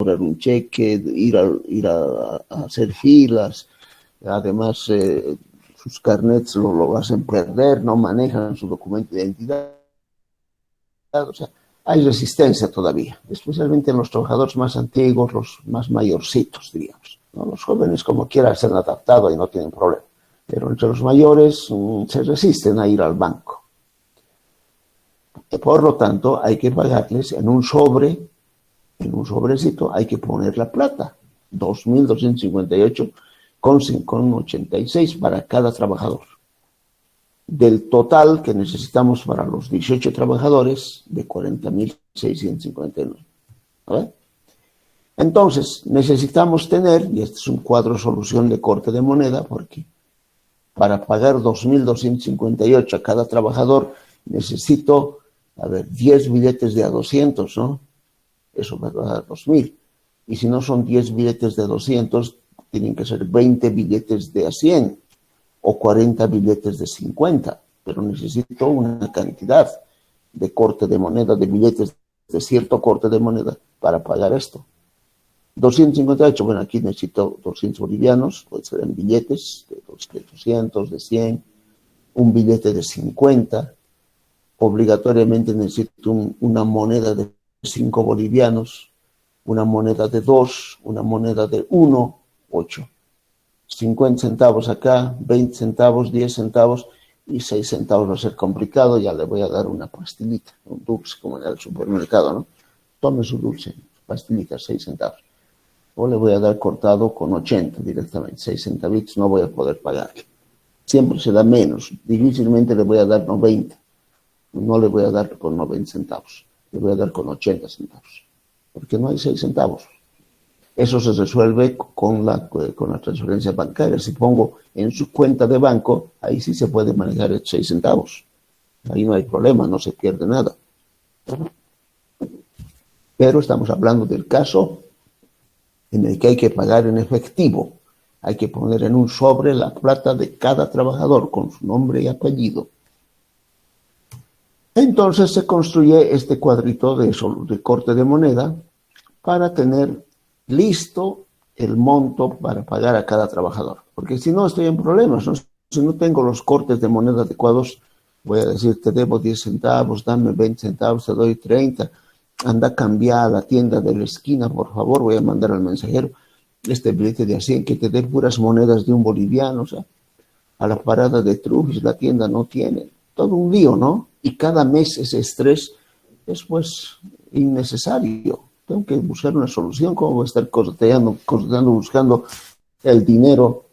comprar un cheque, ir a hacer filas. Además, sus carnets lo hacen perder, no manejan su documento de identidad. O sea, hay resistencia todavía, especialmente en los trabajadores más antiguos, los más mayorcitos, digamos, ¿no? Los jóvenes, como quiera, se han adaptado y no tienen problema. Pero entre los mayores se resisten a ir al banco. Por lo tanto, hay que pagarles en un sobrecito, hay que poner la plata, 2.258,86 para cada trabajador. Del total que necesitamos para los 18 trabajadores, de 40.659. ¿Vale? Entonces, necesitamos tener, y este es un cuadro solución de corte de moneda, porque para pagar 2.258 a cada trabajador, necesito, 10 billetes de a 200, ¿no? Eso me va a dar 2.000. Y si no son 10 billetes de 200, tienen que ser 20 billetes de a 100 o 40 billetes de 50. Pero necesito una cantidad de corte de moneda, de billetes de cierto corte de moneda para pagar esto. 258, bueno, aquí necesito 200 bolivianos, puede ser en billetes de 200, de 100, un billete de 50. Obligatoriamente necesito una moneda de 5 bolivianos, una moneda de 2, una moneda de 1, 8. 50 centavos acá, 20 centavos, 10 centavos y 6 centavos va a ser complicado. Ya le voy a dar una pastilita, un dulce como en el supermercado, ¿no? Tome su dulce, pastilita, 6 centavos. O le voy a dar cortado con 80 directamente, 6 centavitos, no voy a poder pagar. Siempre se da menos, difícilmente le voy a dar 90. No le voy a dar con 90 centavos, le voy a dar con 80 centavos, porque no hay 6 centavos. Eso se resuelve con la transferencia bancaria. Si pongo en su cuenta de banco, ahí sí se puede manejar 6 centavos. Ahí no hay problema, no se pierde nada. Pero estamos hablando del caso en el que hay que pagar en efectivo. Hay que poner en un sobre la plata de cada trabajador con su nombre y apellido. Entonces se construye este cuadrito de corte de moneda para tener listo el monto para pagar a cada trabajador. Porque si no, estoy en problemas, ¿no? Si no tengo los cortes de moneda adecuados, voy a decir, te debo 10 centavos, dame 20 centavos, te doy 30. Anda a cambiar a la tienda de la esquina, por favor, voy a mandar al mensajero este billete de a 100 que te dé puras monedas de un boliviano. O sea, a la parada de Trujillo la tienda no tiene. Todo un lío, ¿no? Y cada mes ese estrés es pues innecesario. Tengo que buscar una solución. ¿Cómo voy a estar corteando, buscando el dinero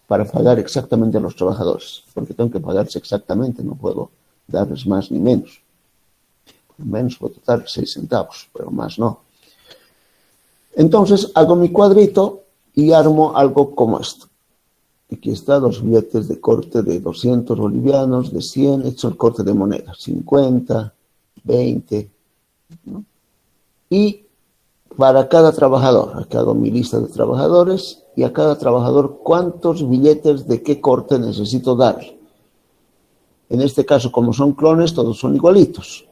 para pagar exactamente a los trabajadores? Porque tengo que pagarse exactamente, no puedo darles más ni menos. Menos puedo dar 6 centavos, pero más no. Entonces hago mi cuadrito y armo algo como esto. Aquí está los billetes de corte de 200 bolivianos, de 100, hecho el corte de moneda, 50, 20, ¿no? Y para cada trabajador, acá hago mi lista de trabajadores y a cada trabajador cuántos billetes de qué corte necesito darle. En este caso, como son clones, todos son igualitos.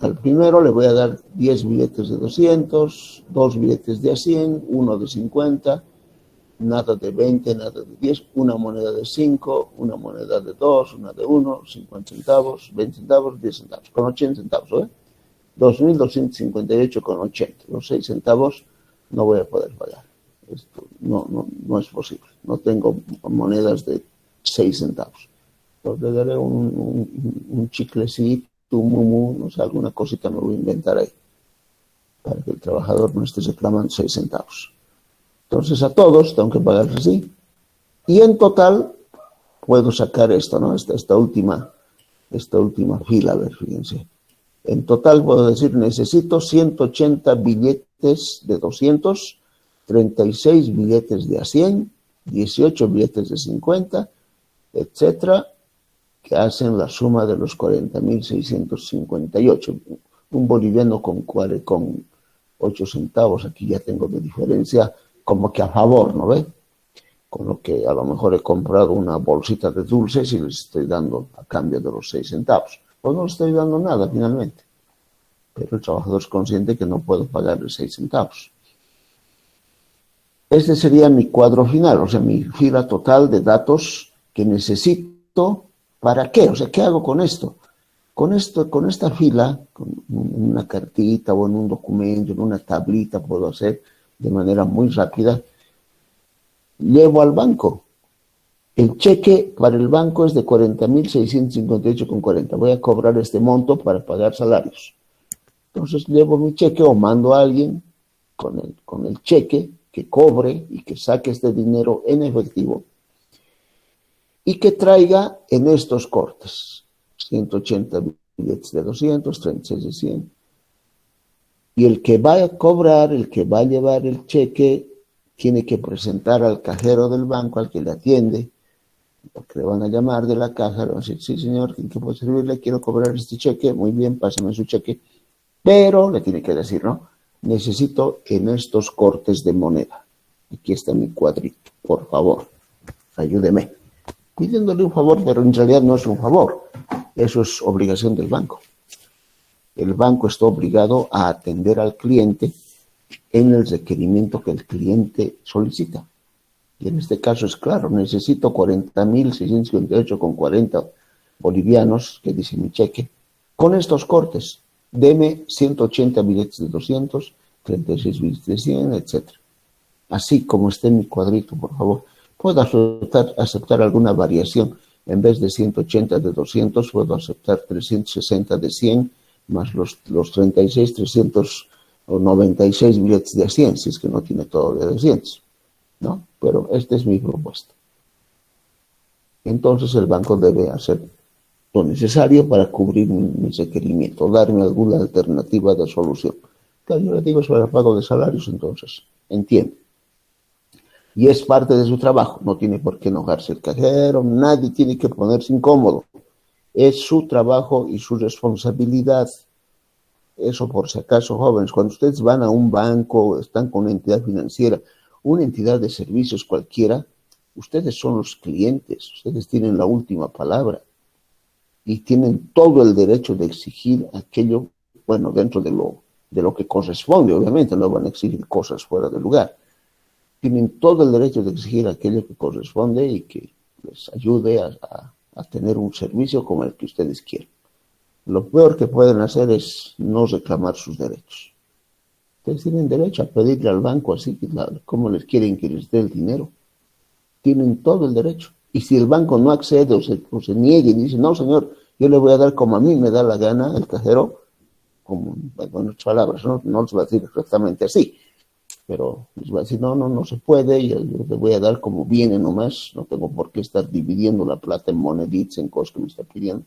Al primero le voy a dar 10 billetes de 200, 2 billetes de a 100, uno de 50, nada de 20, nada de 10, una moneda de 5, una moneda de 2, una de 1, 50 centavos, 20 centavos, 10 centavos, con 80 centavos, ¿eh? 2.258,80. Los 6 centavos no voy a poder pagar. Esto no es posible. No tengo monedas de 6 centavos. Pues le daré un chiclecito, un mumu, no sé, alguna cosita me voy a inventar ahí, para que el trabajador no esté reclamando 6 centavos. Entonces a todos tengo que pagarles así. Y en total puedo sacar esto, ¿no? Esta última fila, a ver, fíjense. En total puedo decir, necesito 180 billetes de 200, 36 billetes de a 100, 18 billetes de 50, etcétera, que hacen la suma de los 40.658. Un boliviano con 8 centavos, aquí ya tengo de diferencia como que a favor, ¿no ve? Con lo que a lo mejor he comprado una bolsita de dulces y les estoy dando a cambio de los 6 centavos. Pues no les estoy dando nada finalmente. Pero el trabajador es consciente que no puedo pagarle 6 centavos. Este sería mi cuadro final, o sea, mi fila total de datos que necesito. ¿Para qué? O sea, ¿qué hago con esto? Con esta fila, en una cartita o en un documento, en una tablita, puedo hacer de manera muy rápida, llevo al banco. El cheque para el banco es de 40.658,40. Voy a cobrar este monto para pagar salarios. Entonces llevo mi cheque o mando a alguien con el cheque que cobre y que saque este dinero en efectivo y que traiga en estos cortes 180 billetes de 200, 36 de 100. Y el que va a cobrar, el que va a llevar el cheque, tiene que presentar al cajero del banco, al que le atiende, porque le van a llamar de la caja, le van a decir, sí señor, ¿en qué puedo servirle? Quiero cobrar este cheque, muy bien, pásame su cheque, pero le tiene que decir, ¿no? Necesito en estos cortes de moneda. Aquí está mi cuadrito, por favor, ayúdeme. Pidiéndole un favor, pero en realidad no es un favor, eso es obligación del banco. El banco está obligado a atender al cliente en el requerimiento que el cliente solicita. Y en este caso es claro, necesito 40.658,40 bolivianos, que dice mi cheque, con estos cortes. Deme 180 billetes de 200, 36 billetes de 100, etc. Así como esté en mi cuadrito, por favor. Puedo aceptar alguna variación. En vez de 180 de 200, puedo aceptar 360 de 100, más los 36, 396 billetes de 100, si es que no tiene todo de 200. ¿No? Pero esta es mi propuesta. Entonces el banco debe hacer lo necesario para cubrir mi requerimiento, darme alguna alternativa de solución. Claro, yo le digo sobre el pago de salarios, entonces, entiendo. Y es parte de su trabajo, no tiene por qué enojarse el cajero, nadie tiene que ponerse incómodo. Es su trabajo y su responsabilidad. Eso por si acaso, jóvenes, cuando ustedes van a un banco, están con una entidad financiera, una entidad de servicios cualquiera, ustedes son los clientes, ustedes tienen la última palabra y tienen todo el derecho de exigir aquello, bueno, dentro de lo que corresponde, obviamente, no van a exigir cosas fuera de lugar. Tienen todo el derecho de exigir aquello que corresponde y que les ayude a tener un servicio como el que ustedes quieren. Lo peor que pueden hacer es no reclamar sus derechos. Ustedes tienen derecho a pedirle al banco así, cómo les quieren que les dé el dinero. Tienen todo el derecho. Y si el banco no accede o se niegue y dice, no señor, yo le voy a dar como a mí me da la gana, el cajero, como en otras palabras, no les va a decir exactamente así, pero les va a decir, no se puede, yo le voy a dar como viene nomás, no tengo por qué estar dividiendo la plata en moneditas, en cosas que me está pidiendo.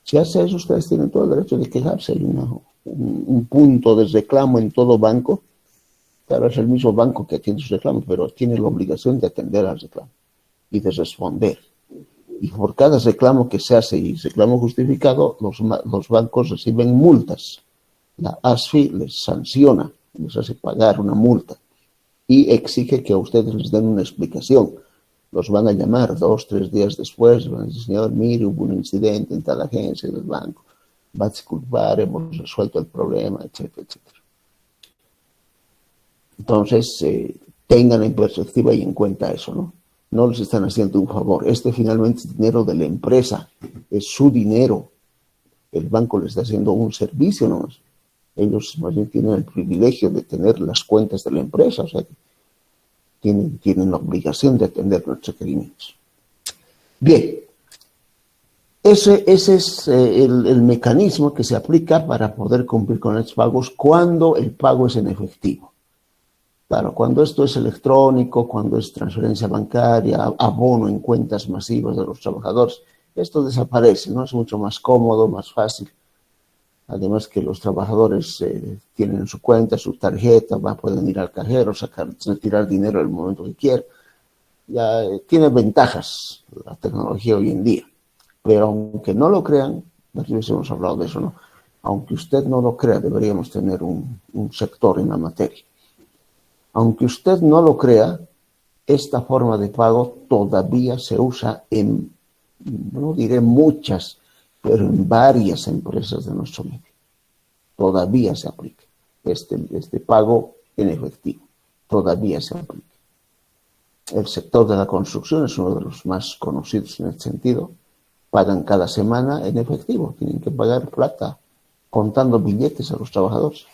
Si hace eso, ustedes tienen todo el derecho de quejarse. Hay un punto de reclamo en todo banco. Claro, es el mismo banco que atiende sus reclamos, pero tiene la obligación de atender al reclamo y de responder. Y por cada reclamo que se hace y reclamo justificado, los bancos reciben multas. La ASFI les sanciona, les hace pagar una multa y exige que a ustedes les den una explicación. Los van a llamar 2, 3 días después, van a decir, señor, mire, hubo un incidente en tal agencia del banco, va a disculpar, hemos resuelto el problema, etcétera, etcétera. Entonces, tengan en perspectiva y en cuenta eso, ¿no? No les están haciendo un favor. Este finalmente es dinero de la empresa, es su dinero. El banco les está haciendo un servicio nomás. Ellos más bien tienen el privilegio de tener las cuentas de la empresa, o sea que tienen la obligación de atender nuestros requerimientos. Bien, ese es el mecanismo que se aplica para poder cumplir con estos pagos cuando el pago es en efectivo. Claro, cuando esto es electrónico, cuando es transferencia bancaria, abono en cuentas masivas de los trabajadores, esto desaparece, ¿no? Es mucho más cómodo, más fácil. Además que los trabajadores tienen en su cuenta, su tarjeta, pueden ir al cajero, retirar dinero en el momento que quieran. Ya tiene ventajas la tecnología hoy en día. Pero aunque no lo crean, aquí hemos hablado de eso, ¿no? Aunque usted no lo crea, deberíamos tener un sector en la materia. Aunque usted no lo crea, esta forma de pago todavía se usa en, no diré muchas, pero en varias empresas de nuestro medio. Todavía se aplica este pago en efectivo. Todavía se aplica. El sector de la construcción es uno de los más conocidos en este sentido. Pagan cada semana en efectivo, tienen que pagar plata, contando billetes a los trabajadores.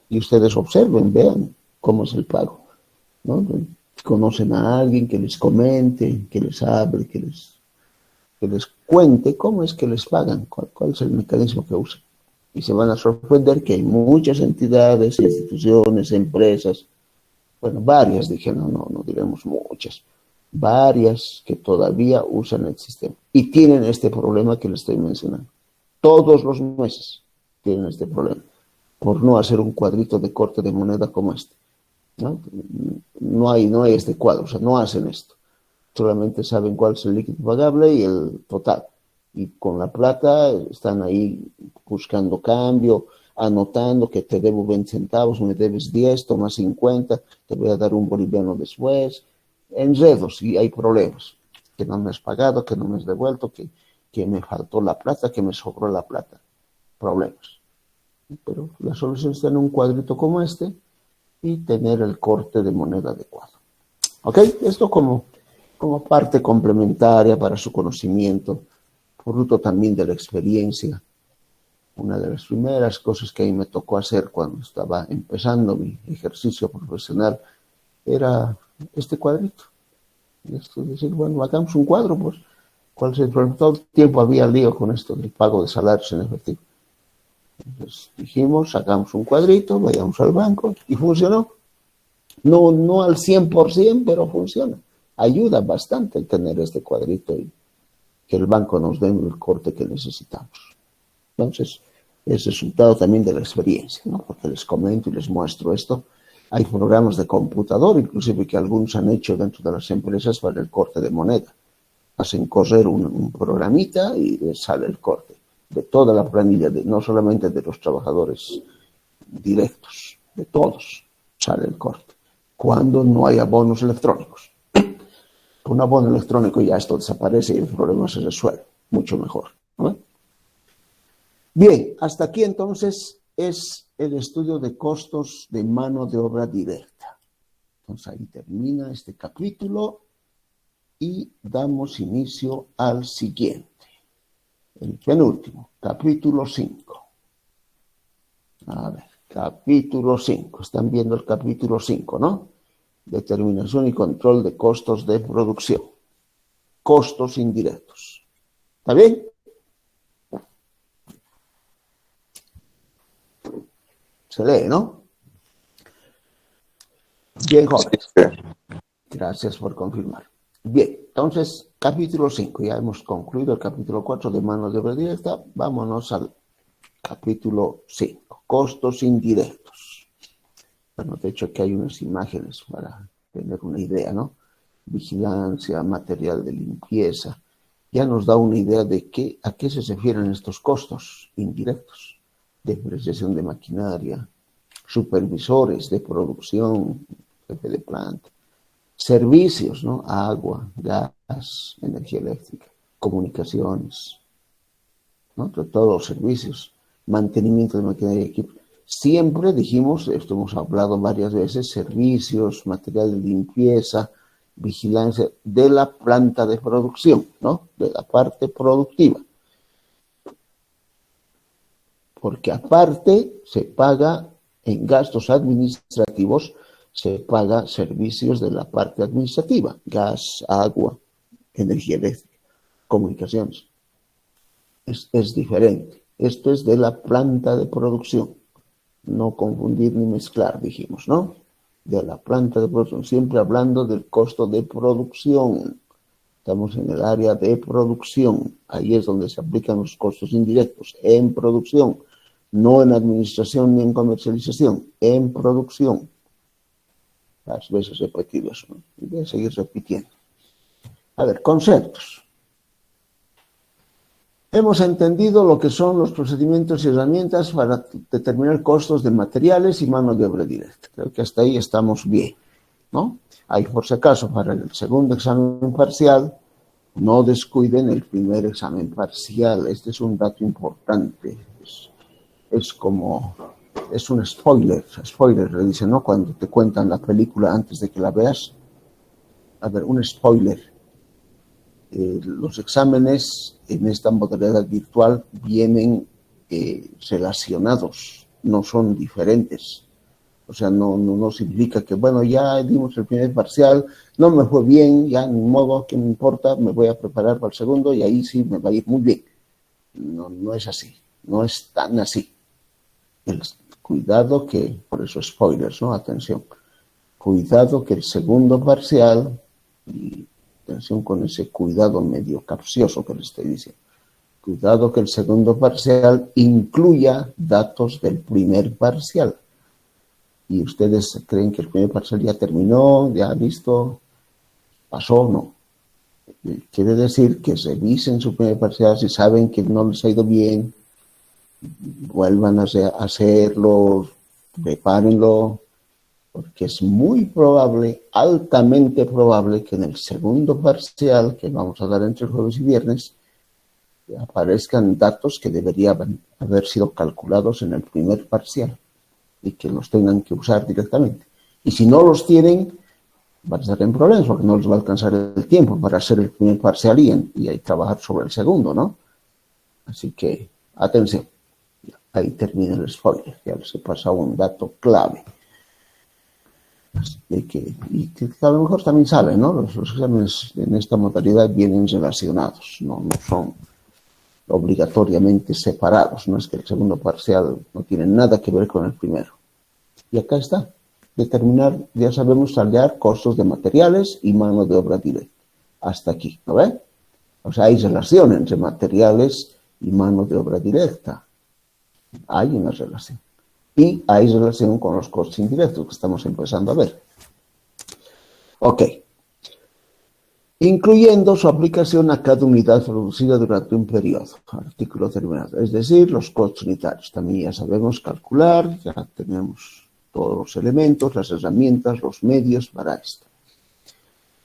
Y ustedes observen, vean cómo es el pago, ¿no? Conocen a alguien que les comente, que les hable, que les cuente cómo es que les pagan, cuál es el mecanismo que usan. Y se van a sorprender que hay muchas entidades, instituciones, empresas, bueno, varias, dije, no diremos muchas, varias que todavía usan el sistema y tienen este problema que les estoy mencionando. Todos los meses tienen este problema por no hacer un cuadrito de corte de moneda como este. No hay este cuadro, o sea, no hacen esto. Solamente saben cuál es el líquido pagable y el total. Y con la plata están ahí buscando cambio, anotando que te debo 20 centavos, me debes 10, toma 50, te voy a dar un boliviano después. Enredos y hay problemas. Que no me has pagado, que no me has devuelto, que me faltó la plata, que me sobró la plata. Problemas. Pero la solución está en un cuadrito como este y tener el corte de moneda adecuado. ¿Ok? Esto como parte complementaria para su conocimiento, fruto también de la experiencia. Una de las primeras cosas que a mí me tocó hacer cuando estaba empezando mi ejercicio profesional era este cuadrito. Esto es decir, bueno, hagamos un cuadro, pues, ¿cuál es el problema? Todo el tiempo había lío con esto del pago de salarios en efectivo. Entonces dijimos, sacamos un cuadrito, vayamos al banco y funcionó. No al 100%, pero funciona. Ayuda bastante tener este cuadrito y que el banco nos dé el corte que necesitamos. Entonces, es resultado también de la experiencia, ¿no? Porque les comento y les muestro esto. Hay programas de computador, inclusive que algunos han hecho dentro de las empresas para el corte de moneda. Hacen correr un programita y les sale el corte de toda la planilla, no solamente de los trabajadores directos, de todos sale el corte. Cuando no hay abonos electrónicos. Con un abono electrónico ya esto desaparece y el problema se resuelve mucho mejor, ¿no? Bien, hasta aquí entonces es el estudio de costos de mano de obra directa. Entonces ahí termina este capítulo y damos inicio al siguiente, el penúltimo, capítulo 5. A ver, capítulo 5. Están viendo el capítulo 5, ¿no? Determinación y control de costos de producción. Costos indirectos. ¿Está bien? Se lee, ¿no? Bien, Jorge. Gracias por confirmar. Bien, entonces, capítulo 5. Ya hemos concluido el capítulo 4 de mano de obra directa. Vámonos al capítulo 5. Costos indirectos. Bueno, de hecho, aquí hay unas imágenes para tener una idea, ¿no? Vigilancia, material de limpieza. Ya nos da una idea de a qué se refieren estos costos indirectos. Depreciación de maquinaria, supervisores de producción, jefe de planta, servicios, ¿no? Agua, gas, energía eléctrica, comunicaciones, ¿no? Todos los servicios, mantenimiento de maquinaria y equipo. Siempre dijimos, esto hemos hablado varias veces, servicios, material de limpieza, vigilancia de la planta de producción, ¿no? De la parte productiva. Porque aparte se paga en gastos administrativos, se paga servicios de la parte administrativa, gas, agua, energía eléctrica, comunicaciones. Es diferente. Esto es de la planta de producción. No confundir ni mezclar, dijimos, ¿no? De la planta de producción, siempre hablando del costo de producción. Estamos en el área de producción. Ahí es donde se aplican los costos indirectos, en producción. No en administración ni en comercialización, en producción. Las veces repetido eso, ¿no? Y voy a seguir repitiendo. A ver, conceptos. Hemos entendido lo que son los procedimientos y herramientas para determinar costos de materiales y mano de obra directa. Creo que hasta ahí estamos bien, ¿no? Ahí, por si acaso, para el segundo examen parcial, no descuiden el primer examen parcial. Este es un dato importante. Es un spoiler, le dicen, ¿no? Cuando te cuentan la película antes de que la veas. a ver, un spoiler. Los exámenes en esta modalidad virtual vienen relacionados, no son diferentes. O sea, no significa que, bueno, ya dimos el primer parcial, no me fue bien, ya ni modo, ¿qué me importa? Me voy a preparar para el segundo y ahí sí me va a ir muy bien. No es así, no es tan así. Cuidado que, por eso spoilers, ¿no? Atención. Cuidado que el segundo parcial, y atención con ese cuidado medio capcioso que les estoy diciendo, cuidado que el segundo parcial incluya datos del primer parcial. Y ustedes creen que el primer parcial ya terminó, ya listo, pasó, no. Quiere decir que revisen su primer parcial, si saben que no les ha ido bien, vuelvan a hacerlo, prepárenlo, porque es muy probable, altamente probable, que en el segundo parcial, que vamos a dar entre jueves y viernes, aparezcan datos que deberían haber sido calculados en el primer parcial y que los tengan que usar directamente. Y si no los tienen, van a estar en problemas porque no les va a alcanzar el tiempo para hacer el primer parcial y trabajar sobre el segundo, ¿no? Así que, atención. Ahí termina el spoiler, ya les he pasado un dato clave. Y que a lo mejor también saben, ¿no? Los exámenes en esta modalidad vienen relacionados, no son obligatoriamente separados, no es que el segundo parcial no tiene nada que ver con el primero. Y acá está, determinar, ya sabemos, saldear costos de materiales y mano de obra directa. Hasta aquí, ¿no ve? O sea, hay relación entre materiales y mano de obra directa. Hay una relación. Y hay relación con los costos indirectos que estamos empezando a ver. Ok. Incluyendo su aplicación a cada unidad producida durante un periodo, artículo terminado. Es decir, los costos unitarios. También ya sabemos calcular, ya tenemos todos los elementos, las herramientas, los medios para esto.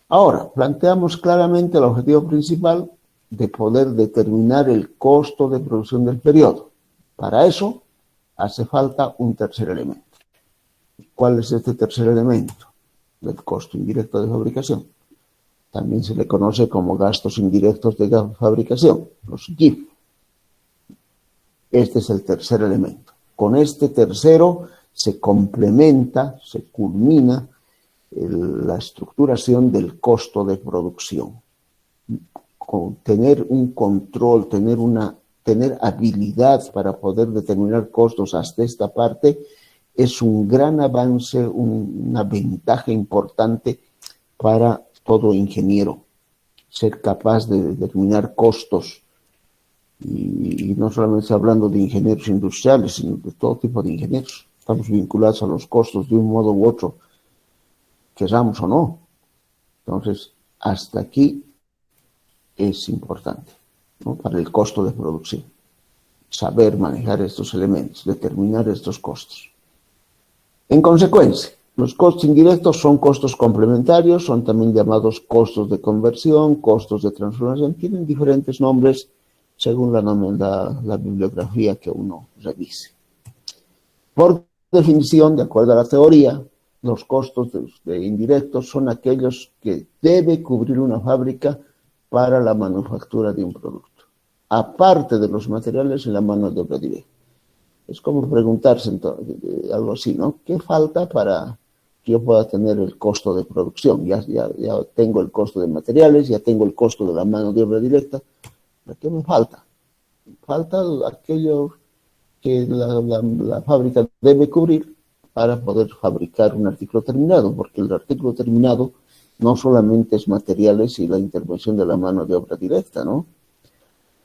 Ahora, planteamos claramente el objetivo principal de poder determinar el costo de producción del periodo. Para eso, hace falta un tercer elemento. ¿Cuál es este tercer elemento? El costo indirecto de fabricación. También se le conoce como gastos indirectos de fabricación, los GIF. Este es el tercer elemento. Con este tercero se complementa, se culmina la estructuración del costo de producción. Con tener un control, tener habilidad para poder determinar costos hasta esta parte es un gran avance, una ventaja importante para todo ingeniero. Ser capaz de determinar costos y no solamente hablando de ingenieros industriales, sino de todo tipo de ingenieros. Estamos vinculados a los costos de un modo u otro, queramos o no. Entonces, hasta aquí es importante, ¿no? Para el costo de producción. Saber manejar estos elementos, determinar estos costos. En consecuencia, los costos indirectos son costos complementarios, son también llamados costos de conversión, costos de transformación, tienen diferentes nombres según la bibliografía que uno revise. Por definición, de acuerdo a la teoría, los costos de indirectos son aquellos que debe cubrir una fábrica para la manufactura de un producto, aparte de los materiales y la mano de obra directa. Es como preguntarse entonces, algo así, ¿no? ¿Qué falta para que yo pueda tener el costo de producción? Ya tengo el costo de materiales, ya tengo el costo de la mano de obra directa. ¿Pero qué me falta? Falta aquello que la fábrica debe cubrir para poder fabricar un artículo terminado, porque el artículo terminado no solamente es materiales y la intervención de la mano de obra directa, ¿no?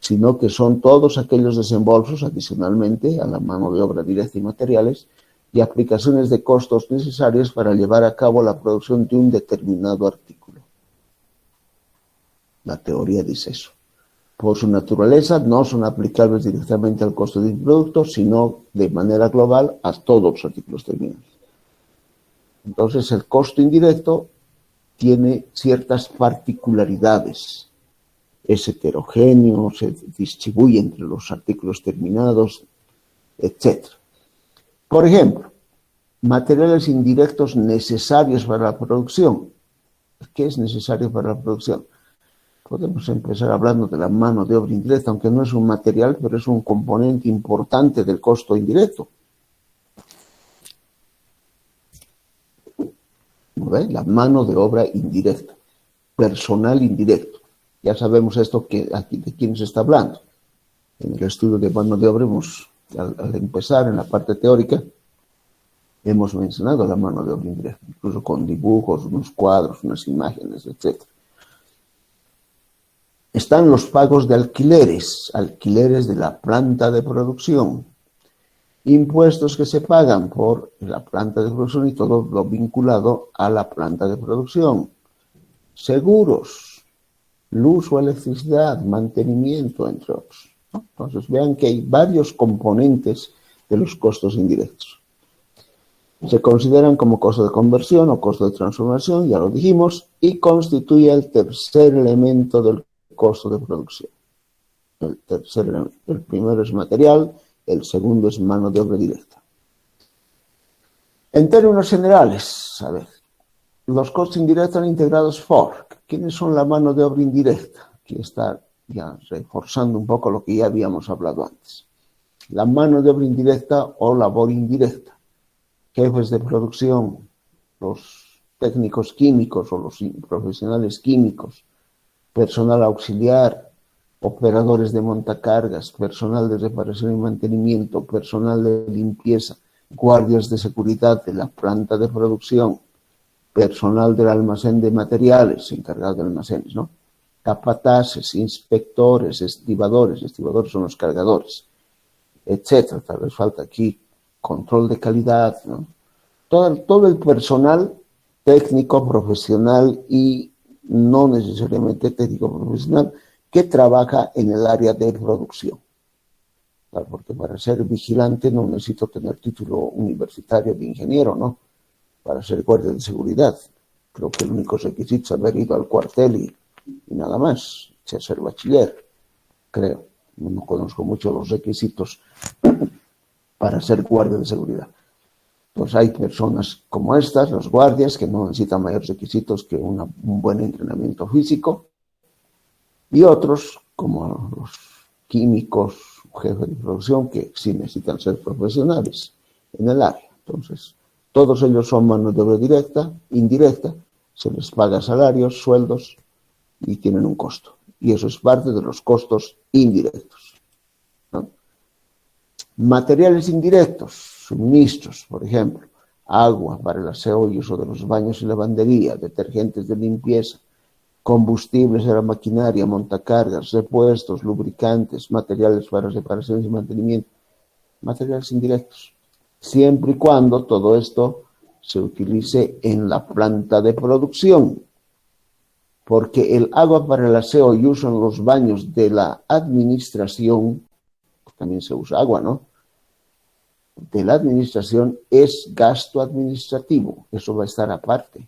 Sino que son todos aquellos desembolsos adicionalmente a la mano de obra directa y materiales y aplicaciones de costos necesarios para llevar a cabo la producción de un determinado artículo. La teoría dice eso. Por su naturaleza no son aplicables directamente al costo de un producto, sino de manera global a todos los artículos terminados. Entonces el costo indirecto tiene ciertas particularidades. Es heterogéneo, se distribuye entre los artículos terminados, etc. Por ejemplo, materiales indirectos necesarios para la producción. ¿Qué es necesario para la producción? Podemos empezar hablando de la mano de obra indirecta, aunque no es un material, pero es un componente importante del costo indirecto. ¿Ves? La mano de obra indirecta, personal indirecto. Ya sabemos esto de quién se está hablando. En el estudio de mano de obra, al empezar en la parte teórica, hemos mencionado la mano de obra indirecta, incluso con dibujos, unos cuadros, unas imágenes, etc. Están los pagos de alquileres de la planta de producción, impuestos que se pagan por la planta de producción y todo lo vinculado a la planta de producción, seguros, luz o electricidad, mantenimiento, entre otros, ¿no? Entonces vean que hay varios componentes de los costos indirectos. Se consideran como costo de conversión o costo de transformación, ya lo dijimos, y constituye el tercer elemento del costo de producción. El primero es material, el segundo es mano de obra directa. En términos generales, a ver, los costos indirectos están integrados por, ¿quiénes son la mano de obra indirecta? Aquí está ya reforzando un poco lo que ya habíamos hablado antes. La mano de obra indirecta o labor indirecta, jefes de producción, los técnicos químicos o los profesionales químicos, personal auxiliar, operadores de montacargas, personal de reparación y mantenimiento, personal de limpieza, guardias de seguridad de la planta de producción, personal del almacén de materiales, encargado de almacenes, ¿no? Capataces, inspectores, estibadores son los cargadores, etcétera. Tal vez falta aquí control de calidad, ¿no? Todo el personal técnico, profesional y no necesariamente técnico profesional que trabaja en el área de producción. Porque para ser vigilante no necesito tener título universitario de ingeniero, ¿no? Para ser guardia de seguridad. Creo que el único requisito es haber ido al cuartel y nada más, ser bachiller, creo. No conozco mucho los requisitos para ser guardia de seguridad. Pues hay personas como estas, los guardias, que no necesitan mayores requisitos que un buen entrenamiento físico, y otros, como los químicos, jefes de producción, que sí necesitan ser profesionales en el área. Entonces, todos ellos son mano de obra directa, indirecta, se les paga salarios, sueldos y tienen un costo. Y eso es parte de los costos indirectos, ¿no? Materiales indirectos, suministros, por ejemplo, agua para el aseo y uso de los baños y lavandería, detergentes de limpieza, combustibles de la maquinaria, montacargas, repuestos, lubricantes, materiales para reparaciones y mantenimiento, materiales indirectos, siempre y cuando todo esto se utilice en la planta de producción, porque el agua para el aseo y uso en los baños de la administración, también se usa agua, ¿no? De la administración es gasto administrativo, eso va a estar aparte,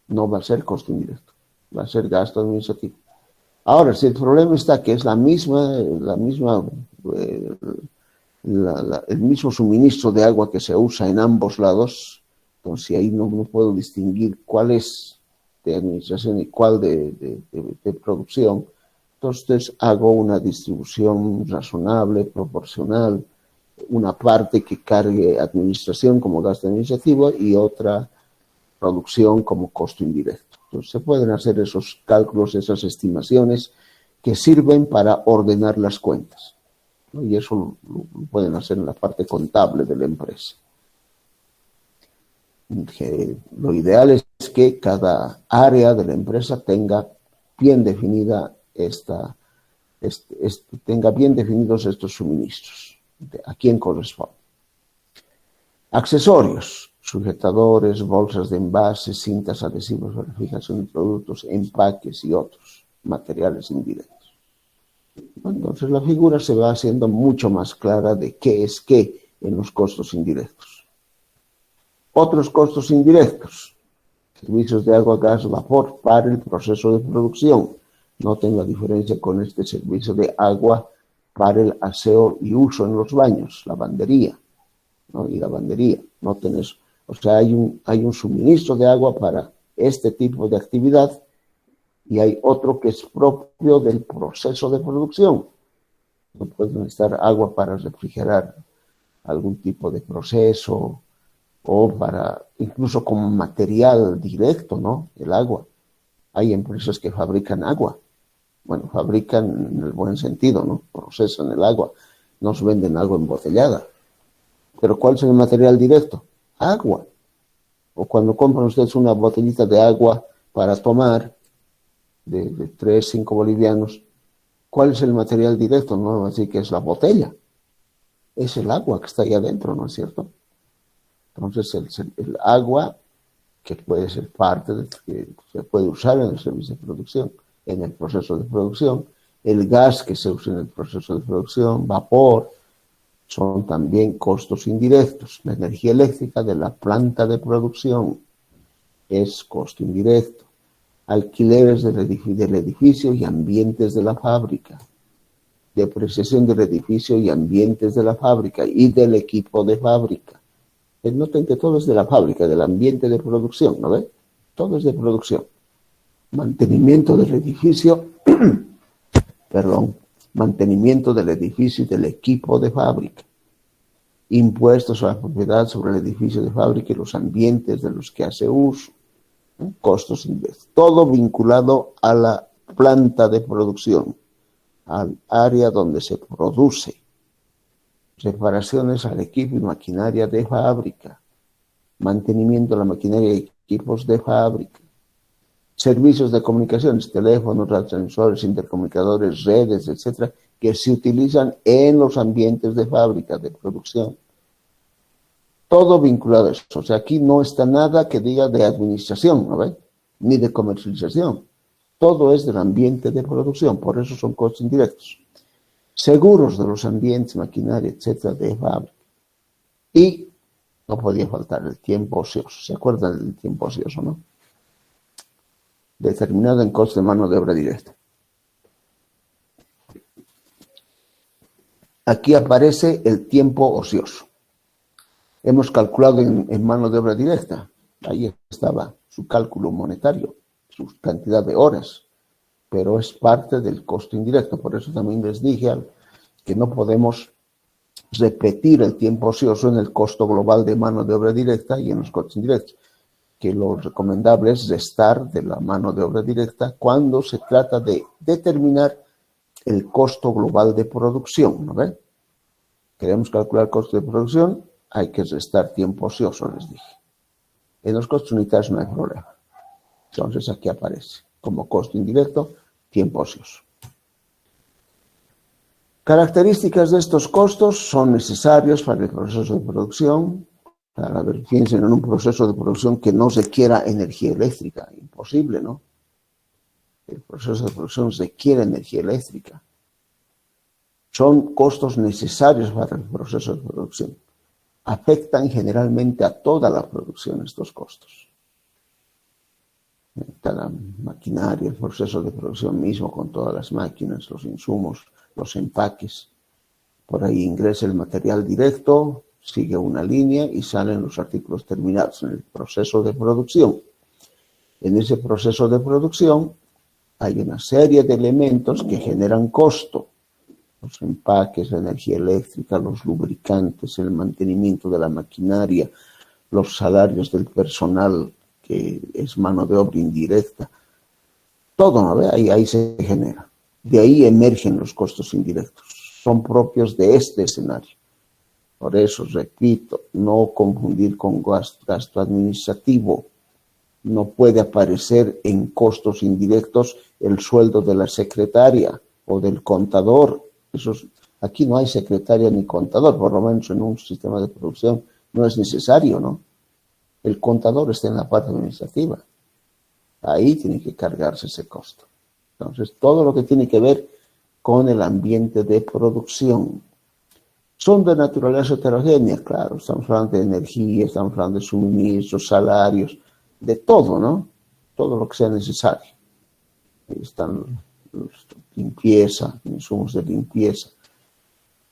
no va a ser costo indirecto, va a ser gasto administrativo. Ahora, si el problema está que es el mismo suministro de agua que se usa en ambos lados, entonces ahí no puedo distinguir cuál es de administración y cuál de producción, entonces hago una distribución razonable, proporcional, una parte que cargue administración como gasto administrativo y otra producción como costo indirecto. Entonces se pueden hacer esos cálculos, esas estimaciones que sirven para ordenar las cuentas, ¿no? Y eso lo pueden hacer en la parte contable de la empresa. Lo ideal es que cada área de la empresa tenga bien definida tenga bien definidos estos suministros, a quién corresponde. Accesorios, sujetadores, bolsas de envases, cintas adhesivas para fijación de productos, empaques y otros materiales indirectos. Entonces la figura se va haciendo mucho más clara de qué es qué en los costos indirectos. Otros costos indirectos, servicios de agua, gas, vapor para el proceso de producción. Noten la diferencia con este servicio de agua para el aseo y uso en los baños, lavandería, ¿no? Y lavandería, noten eso. O sea, hay un suministro de agua para este tipo de actividad, y hay otro que es propio del proceso de producción. No puede necesitar agua para refrigerar algún tipo de proceso o para, incluso como material directo, ¿no? El agua. Hay empresas que fabrican agua. Bueno, fabrican en el buen sentido, ¿no? Procesan el agua. Nos venden agua embotellada. Pero ¿cuál es el material directo? Agua. O cuando compran ustedes una botellita de agua para tomar, de 3, 5 bolivianos, ¿cuál es el material directo? No así que es la botella. Es el agua que está ahí adentro, ¿no es cierto? Entonces, el agua, que puede ser parte de que se puede usar en el servicio de producción, en el proceso de producción, el gas que se usa en el proceso de producción, vapor, son también costos indirectos. La energía eléctrica de la planta de producción es costo indirecto. Alquileres del edificio y ambientes de la fábrica. Depreciación del edificio y ambientes de la fábrica y del equipo de fábrica. Noten que todo es de la fábrica, del ambiente de producción, ¿no ve? Todo es de producción. Mantenimiento del edificio, perdón, mantenimiento del edificio y del equipo de fábrica. Impuestos a la propiedad sobre el edificio de fábrica y los ambientes de los que hace uso. Costos indirectos. Todo vinculado a la planta de producción, al área donde se produce. Reparaciones al equipo y maquinaria de fábrica. Mantenimiento de la maquinaria y equipos de fábrica. Servicios de comunicaciones, teléfonos, transmisores, intercomunicadores, redes, etcétera, que se utilizan en los ambientes de fábrica, de producción. Todo vinculado a eso. O sea, aquí no está nada que diga de administración, ¿no ve? Ni de comercialización. Todo es del ambiente de producción, por eso son costos indirectos. Seguros de los ambientes, maquinaria, etcétera, de fábrica. Y no podía faltar el tiempo ocioso. ¿Se acuerdan del tiempo ocioso, no? Determinado en coste de mano de obra directa. Aquí aparece el tiempo ocioso. Hemos calculado en mano de obra directa. Ahí estaba su cálculo monetario, su cantidad de horas, pero es parte del costo indirecto. Por eso también les dije que no podemos repetir el tiempo ocioso en el costo global de mano de obra directa y en los costos indirectos, que lo recomendable es restar de la mano de obra directa cuando se trata de determinar el costo global de producción, ¿no ven? Queremos calcular el costo de producción, hay que restar tiempo ocioso, les dije. En los costos unitarios no hay problema. Entonces aquí aparece como costo indirecto, tiempo ocioso. Características de estos costos son necesarios para el proceso de producción. A ver, piensen en un proceso de producción que no requiera energía eléctrica. Imposible, ¿no? El proceso de producción requiere energía eléctrica. Son costos necesarios para el proceso de producción. Afectan generalmente a toda la producción estos costos. La maquinaria, el proceso de producción mismo con todas las máquinas, los insumos, los empaques. Por ahí ingresa el material directo, sigue una línea y salen los artículos terminados en el proceso de producción. En ese proceso de producción hay una serie de elementos que generan costo. Los empaques, la energía eléctrica, los lubricantes, el mantenimiento de la maquinaria, los salarios del personal, que es mano de obra indirecta. Todo, ¿no ve? Ahí se genera. De ahí emergen los costos indirectos. Son propios de este escenario. Por eso, repito, no confundir con gasto administrativo. No puede aparecer en costos indirectos el sueldo de la secretaria o del contador. Aquí no hay secretaria ni contador, por lo menos en un sistema de producción no es necesario, ¿no? El contador está en la parte administrativa. Ahí tiene que cargarse ese costo. Entonces, todo lo que tiene que ver con el ambiente de producción. Son de naturaleza heterogénea, claro. Estamos hablando de energía, estamos hablando de suministros, salarios, de todo, ¿no? Todo lo que sea necesario. Ahí están limpieza, insumos de limpieza.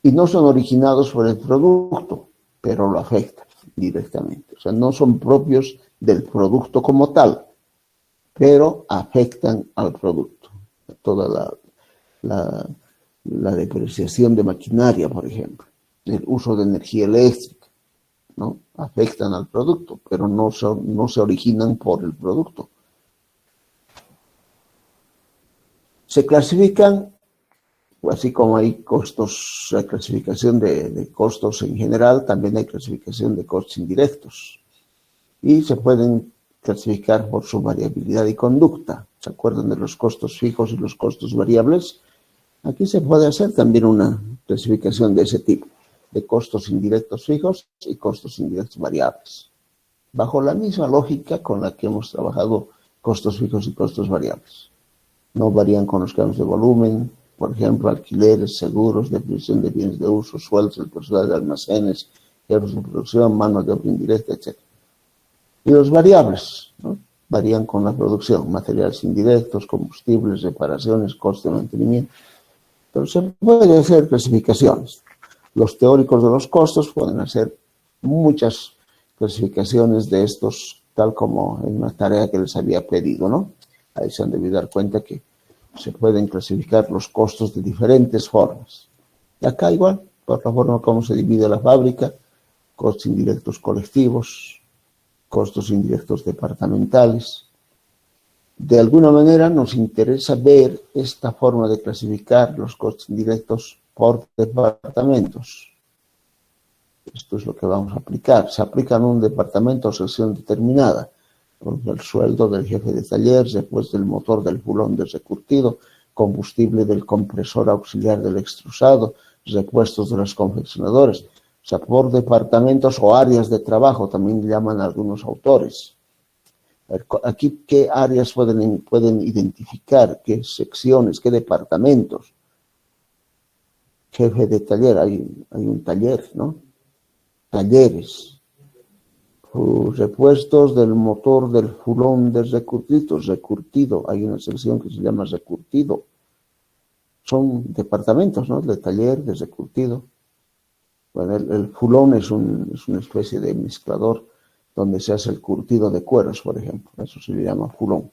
Y no son originados por el producto, pero lo afectan directamente. O sea, no son propios del producto como tal, pero afectan al producto. Toda la depreciación de maquinaria, por ejemplo, el uso de energía eléctrica, ¿no? Afectan al producto, pero no se originan por el producto. Se clasifican, así como hay costos, la clasificación de costos en general, también hay clasificación de costos indirectos. Y se pueden clasificar por su variabilidad y conducta. ¿Se acuerdan de los costos fijos y los costos variables? Aquí se puede hacer también una clasificación de ese tipo, de costos indirectos fijos y costos indirectos variables, bajo la misma lógica con la que hemos trabajado costos fijos y costos variables. No varían con los cambios de volumen, por ejemplo, alquileres, seguros, depreciación de bienes de uso, sueldos del personal de almacenes, euros de producción, mano de obra indirecta, etc. Y los variables, ¿no? Varían con la producción, materiales indirectos, combustibles, reparaciones, coste de mantenimiento. Entonces se pueden hacer clasificaciones. Los teóricos de los costos pueden hacer muchas clasificaciones de estos, tal como en una tarea que les había pedido, ¿no? Ahí se han debido dar cuenta que se pueden clasificar los costos de diferentes formas. Y acá igual, por la forma como se divide la fábrica, costos indirectos colectivos, costos indirectos departamentales. De alguna manera nos interesa ver esta forma de clasificar los costos indirectos por departamentos. Esto es lo que vamos a aplicar. Se aplica en un departamento o sección determinada. El sueldo del jefe de taller, después del motor del fulón de recurtido, combustible del compresor auxiliar del extrusado, repuestos de los confeccionadores. O sea, por departamentos o áreas de trabajo, también llaman algunos autores. Aquí, ¿qué áreas pueden identificar? ¿Qué secciones? ¿Qué departamentos? Jefe de taller, hay un taller, ¿no? Talleres. Repuestos del motor del fulón de recurtido. Hay una sección que se llama recurtido. Son departamentos, ¿no? De taller, de recurtido. Bueno, el fulón es una especie de mezclador donde se hace el curtido de cueros, por ejemplo. Eso se le llama fulón.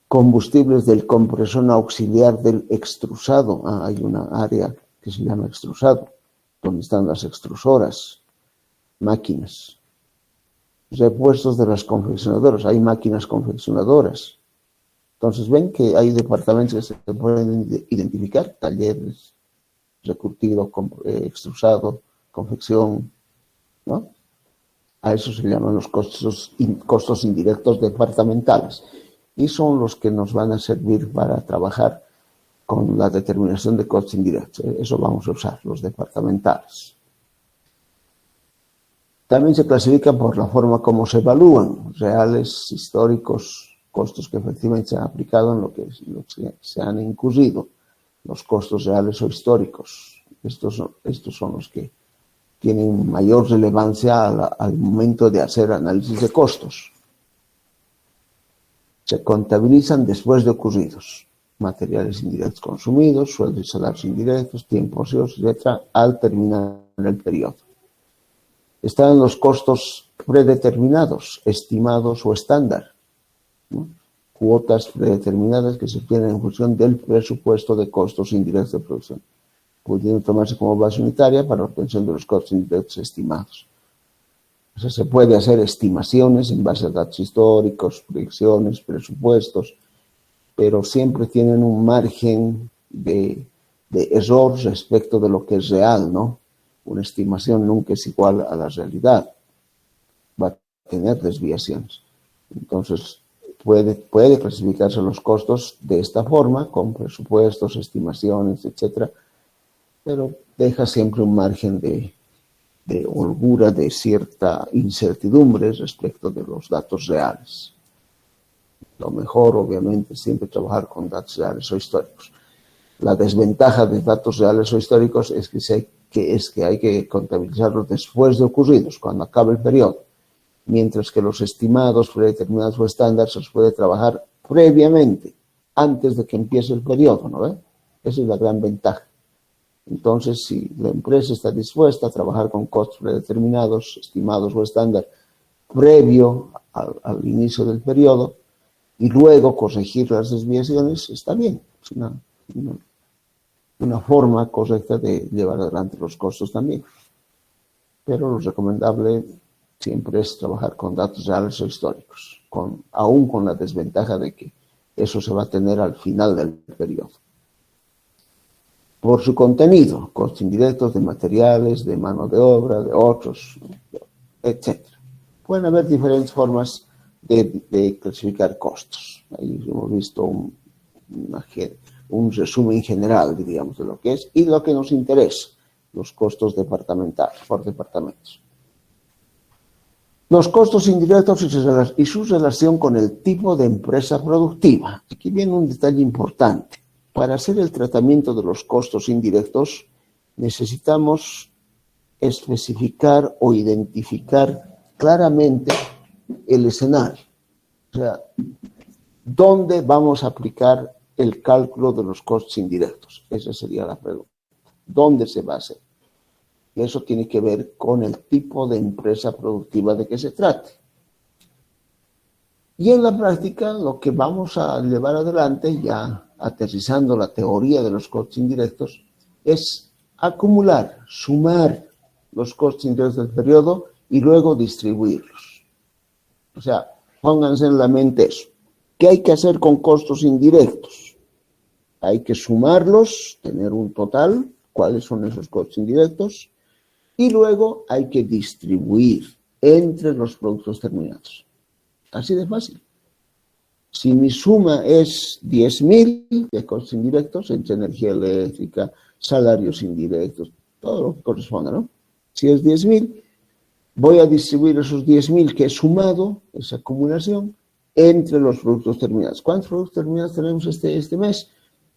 Combustibles del compresor auxiliar del extrusado. Hay una área que se llama extrusado, donde están las extrusoras, máquinas. Repuestos de las confeccionadoras. Hay máquinas confeccionadoras. Entonces ven que hay departamentos que se pueden identificar, talleres, recurtido, extrusado, confección, ¿no? A eso se llaman los costos indirectos departamentales. Y son los que nos van a servir para trabajar con la determinación de costos indirectos. Eso vamos a usar, los departamentales. También se clasifican por la forma como se evalúan, reales, históricos, costos que efectivamente se han aplicado en lo que se han incurrido, los costos reales o históricos. Estos son los que tienen mayor relevancia al momento de hacer análisis de costos. Se contabilizan después de ocurridos. Materiales indirectos consumidos, sueldos y salarios indirectos, tiempos ociosos, etc., al terminar el periodo. Están los costos predeterminados, estimados o estándar, ¿no? Cuotas predeterminadas que se obtienen en función del presupuesto de costos indirectos de producción, pudiendo tomarse como base unitaria para la obtención de los costos indirectos estimados. O sea, se puede hacer estimaciones en base a datos históricos, proyecciones, presupuestos, pero siempre tienen un margen de error respecto de lo que es real, ¿no? Una estimación nunca es igual a la realidad. Va a tener desviaciones. Entonces, puede clasificarse los costos de esta forma, con presupuestos, estimaciones, etcétera, pero deja siempre un margen de holgura, de cierta incertidumbre respecto de los datos reales. Lo mejor, obviamente, es siempre trabajar con datos reales o históricos. La desventaja de datos reales o históricos es que hay que contabilizarlos después de ocurridos, cuando acabe el periodo, mientras que los estimados predeterminados o estándar se los puede trabajar previamente, antes de que empiece el periodo, ¿no ve? Esa es la gran ventaja. Entonces, si la empresa está dispuesta a trabajar con costos predeterminados, estimados o estándar, previo al inicio del periodo, y luego corregir las desviaciones, está bien. Es una forma correcta de llevar adelante los costos también. Pero lo recomendable siempre es trabajar con datos reales o históricos, aún con la desventaja de que eso se va a tener al final del periodo. Por su contenido, costos indirectos de materiales, de mano de obra, de otros, etc. Pueden haber diferentes formas de clasificar costos. Ahí hemos visto un resumen general, diríamos, de lo que es y lo que nos interesa, los costos departamentales, por departamentos. Los costos indirectos y su relación con el tipo de empresa productiva. Aquí viene un detalle importante. Para hacer el tratamiento de los costos indirectos, necesitamos especificar o identificar claramente el escenario. O sea, ¿dónde vamos a aplicar el cálculo de los costos indirectos? Esa sería la pregunta. ¿Dónde se va a hacer? Y eso tiene que ver con el tipo de empresa productiva de que se trate. Y en la práctica, lo que vamos a llevar adelante, ya aterrizando la teoría de los costos indirectos, es acumular, sumar los costos indirectos del periodo y luego distribuirlos. O sea, pónganse en la mente eso. ¿Qué hay que hacer con costos indirectos? Hay que sumarlos, tener un total, cuáles son esos costos indirectos, y luego hay que distribuir entre los productos terminados. Así de fácil. Si mi suma es 10.000 de costos indirectos, entre energía eléctrica, salarios indirectos, todo lo que corresponda, ¿no? Si es 10.000, voy a distribuir esos 10.000 que he sumado, esa acumulación, entre los productos terminados. ¿Cuántos productos terminados tenemos este mes?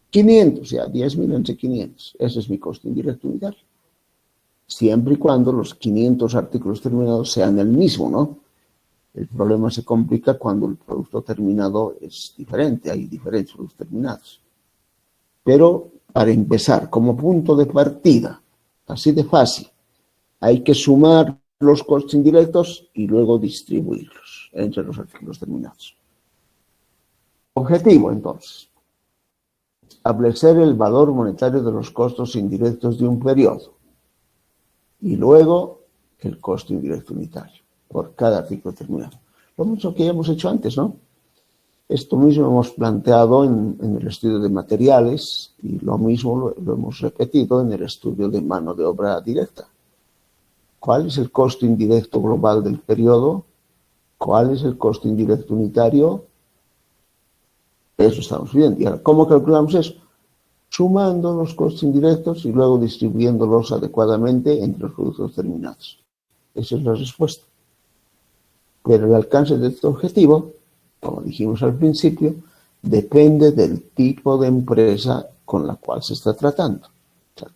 500, o sea, 10.000 entre 500. Ese es mi costo indirecto unitario. Siempre y cuando los 500 artículos terminados sean el mismo, ¿no? El problema se complica cuando el producto terminado es diferente, hay diferentes productos terminados. Pero para empezar, como punto de partida, así de fácil, hay que sumar los costos indirectos y luego distribuirlos entre los artículos terminados. Objetivo, entonces, establecer el valor monetario de los costos indirectos de un periodo y luego el costo indirecto unitario por cada artículo terminado. Lo mismo que ya hemos hecho antes, ¿no? Esto mismo hemos planteado en el estudio de materiales y lo mismo lo hemos repetido en el estudio de mano de obra directa. ¿Cuál es el costo indirecto global del periodo? ¿Cuál es el costo indirecto unitario? Eso estamos viendo. ¿Y ahora cómo calculamos eso? Sumando los costos indirectos y luego distribuyéndolos adecuadamente entre los productos terminados. Esa es la respuesta. Pero el alcance de este objetivo, como dijimos al principio, depende del tipo de empresa con la cual se está tratando. O sea,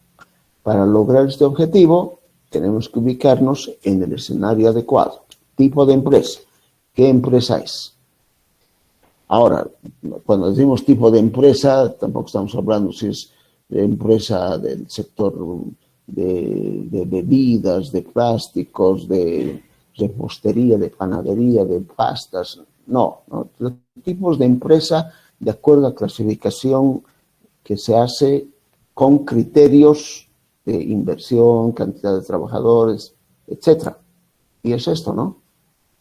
para lograr este objetivo, tenemos que ubicarnos en el escenario adecuado. Tipo de empresa. ¿Qué empresa es? Ahora, cuando decimos tipo de empresa, tampoco estamos hablando si es de empresa del sector de bebidas, de plásticos, de repostería, de panadería, de pastas. No, los tipos de empresa de acuerdo a clasificación que se hace con criterios de inversión, cantidad de trabajadores, etc. Y es esto, ¿no?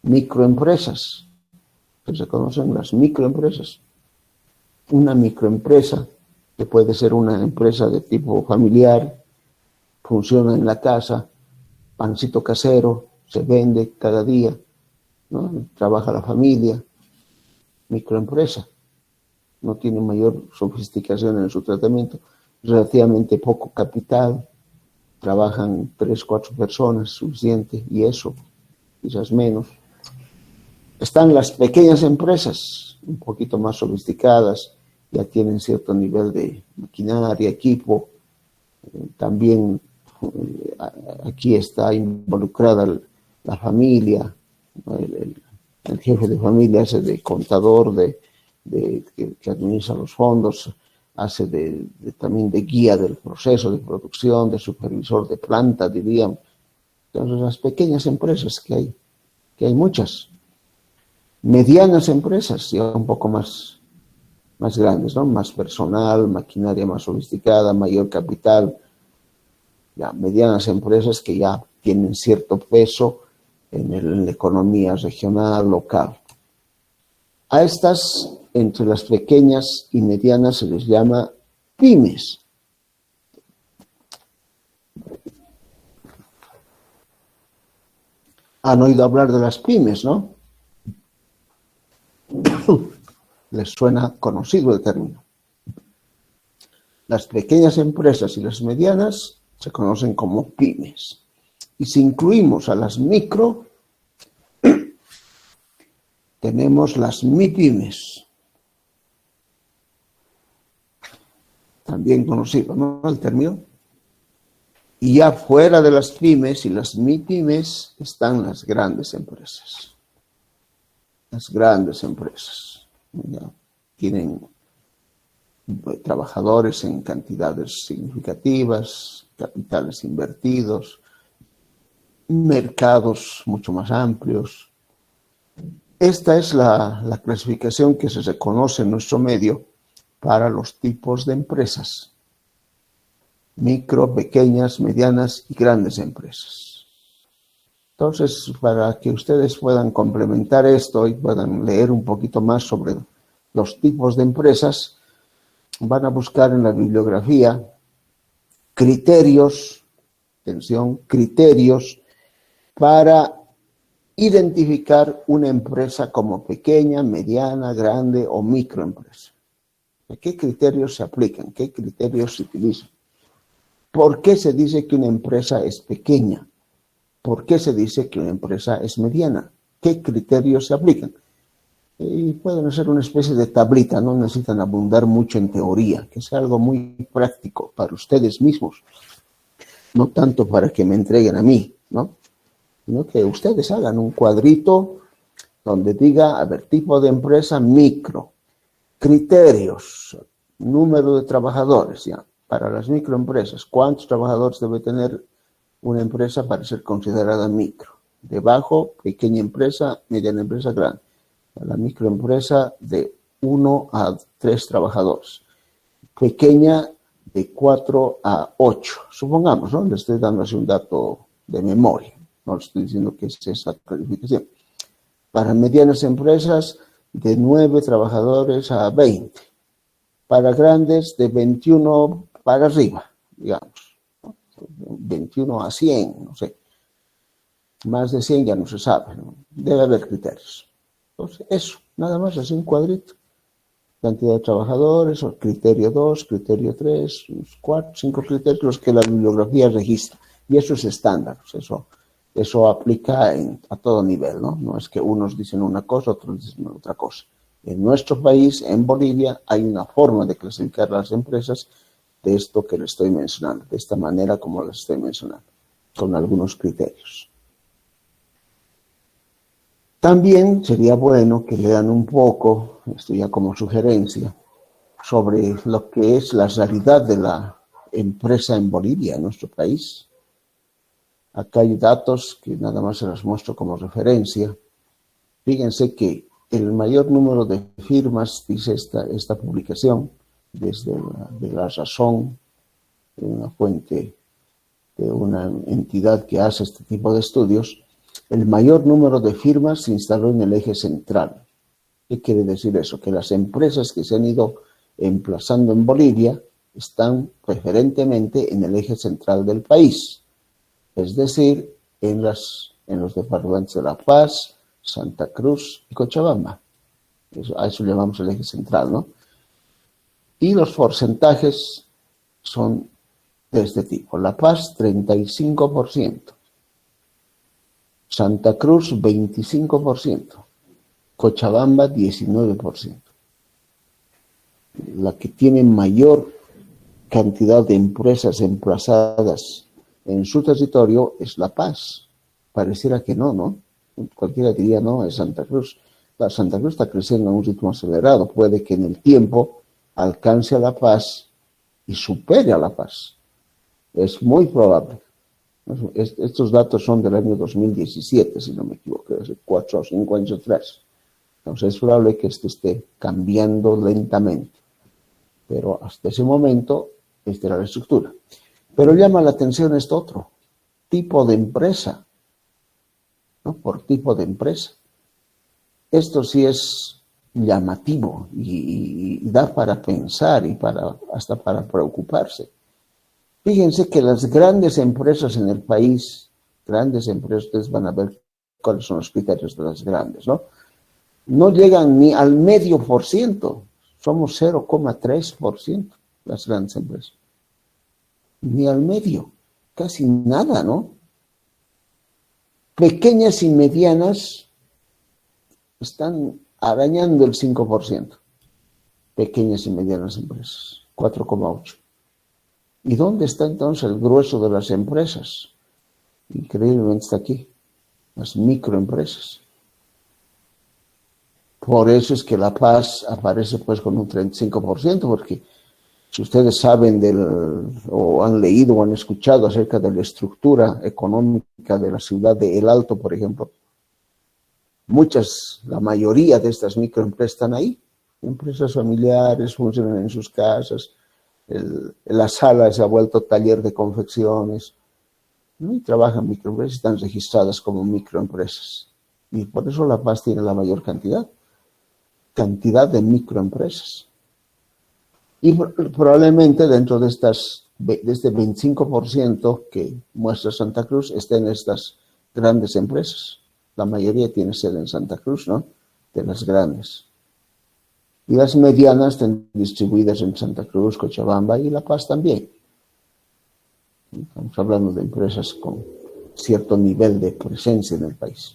Microempresas, que se conocen las microempresas. Una microempresa, que puede ser una empresa de tipo familiar, funciona en la casa, pancito casero, se vende cada día, ¿no? Trabaja la familia, microempresa, no tiene mayor sofisticación en su tratamiento, relativamente poco capital, trabajan 3, 4 personas, suficiente, y eso, quizás menos. Están las pequeñas empresas, un poquito más sofisticadas, ya tienen cierto nivel de maquinaria, equipo, también aquí está involucrada la familia, el jefe de familia hace de contador, que administra los fondos, hace también de guía del proceso de producción, de supervisor de planta, diríamos. Entonces, las pequeñas empresas que hay muchas. Medianas empresas, ya un poco más grandes, ¿no? Más personal, maquinaria más sofisticada, mayor capital. Ya, medianas empresas que ya tienen cierto peso en la economía regional, local. A estas, entre las pequeñas y medianas, se les llama pymes. Han oído hablar de las pymes, ¿no? Les suena conocido el término. Las pequeñas empresas y las medianas se conocen como pymes. Y si incluimos a las micro, tenemos las MIPYMES. También conocido, ¿no? El término. Y ya fuera de las pymes y las MIPYMES están las grandes empresas. Las grandes empresas. Ya tienen trabajadores en cantidades significativas, capitales invertidos, mercados mucho más amplios. Esta es la clasificación que se reconoce en nuestro medio para los tipos de empresas. Micro, pequeñas, medianas y grandes empresas. Entonces, para que ustedes puedan complementar esto y puedan leer un poquito más sobre los tipos de empresas, van a buscar en la bibliografía criterios, atención, criterios para identificar una empresa como pequeña, mediana, grande o microempresa. ¿Qué criterios se aplican? ¿Qué criterios se utilizan? ¿Por qué se dice que una empresa es pequeña? ¿Por qué se dice que una empresa es mediana? ¿Qué criterios se aplican? Y pueden hacer una especie de tablita, no necesitan abundar mucho en teoría, que sea algo muy práctico para ustedes mismos, no tanto para que me entreguen a mí, ¿no? Sino que ustedes hagan un cuadrito donde diga, a ver, tipo de empresa micro, criterios, número de trabajadores, ya, para las microempresas, ¿cuántos trabajadores debe tener una empresa para ser considerada micro? Debajo, pequeña empresa, mediana empresa, grande. La microempresa de 1 a 3 trabajadores. Pequeña de 4 a 8. Supongamos, ¿no? Le estoy dando así un dato de memoria. No le estoy diciendo que es esa calificación. Para medianas empresas, de 9 trabajadores a 20. Para grandes, de 21 para arriba, digamos. 21 a 100, no sé. Más de 100 ya no se sabe, ¿no? Debe haber criterios. Entonces, eso, nada más, así un cuadrito. Cantidad de trabajadores, o criterio 2, criterio 3, 4, 5 criterios, los que la bibliografía registra. Y eso es estándar, eso aplica a todo nivel, ¿no? No es que unos dicen una cosa, otros dicen otra cosa. En nuestro país, en Bolivia, hay una forma de clasificar las empresas de esto que les estoy mencionando, de esta manera como les estoy mencionando, con algunos criterios. También sería bueno que lean un poco, esto ya como sugerencia, sobre lo que es la realidad de la empresa en Bolivia, en nuestro país. Acá hay datos que nada más se los muestro como referencia. Fíjense que el mayor número de firmas, dice esta publicación, desde la Razón, de una fuente, de una entidad que hace este tipo de estudios, el mayor número de firmas se instaló en el eje central. ¿Qué quiere decir eso? Que las empresas que se han ido emplazando en Bolivia están preferentemente en el eje central del país, es decir, en los departamentos de La Paz, Santa Cruz y Cochabamba. A eso llamamos el eje central, ¿no? Y los porcentajes son de este tipo. La Paz, 35%. Santa Cruz, 25%. Cochabamba, 19%. La que tiene mayor cantidad de empresas emplazadas en su territorio es La Paz. Pareciera que no, ¿no? Cualquiera diría, no, es Santa Cruz. La Santa Cruz está creciendo a un ritmo acelerado. Puede que en el tiempo alcance a La Paz y supere a La Paz. Es muy probable. Estos datos son del año 2017, si no me equivoco, hace 4 o 5 años atrás. Entonces es probable que esto esté cambiando lentamente. Pero hasta ese momento, esta era la estructura. Pero llama la atención esto otro, tipo de empresa, ¿no? Por tipo de empresa. Esto sí es llamativo y da para pensar y hasta para preocuparse. Fíjense que las grandes empresas en el país, grandes empresas, ustedes van a ver cuáles son los criterios de las grandes, ¿no? No llegan ni al 0,5%, somos 0,3% las grandes empresas. Ni al medio, casi nada, ¿no? Pequeñas y medianas están arañando el 5%. Pequeñas y medianas empresas, 4,8%. ¿Y dónde está entonces el grueso de las empresas? Increíblemente está aquí, las microempresas. Por eso es que La Paz aparece pues con un 35%, porque si ustedes saben o han leído o han escuchado acerca de la estructura económica de la ciudad de El Alto, por ejemplo, la mayoría de estas microempresas están ahí. Empresas familiares, funcionan en sus casas, la sala se ha vuelto taller de confecciones, ¿no? Y trabajan microempresas, están registradas como microempresas. Y por eso La Paz tiene la mayor cantidad de microempresas. Y probablemente dentro de este 25% que muestra Santa Cruz estén estas grandes empresas. La mayoría tiene sede en Santa Cruz, ¿no? De las grandes. Y las medianas están distribuidas en Santa Cruz, Cochabamba y La Paz también. Estamos hablando de empresas con cierto nivel de presencia en el país.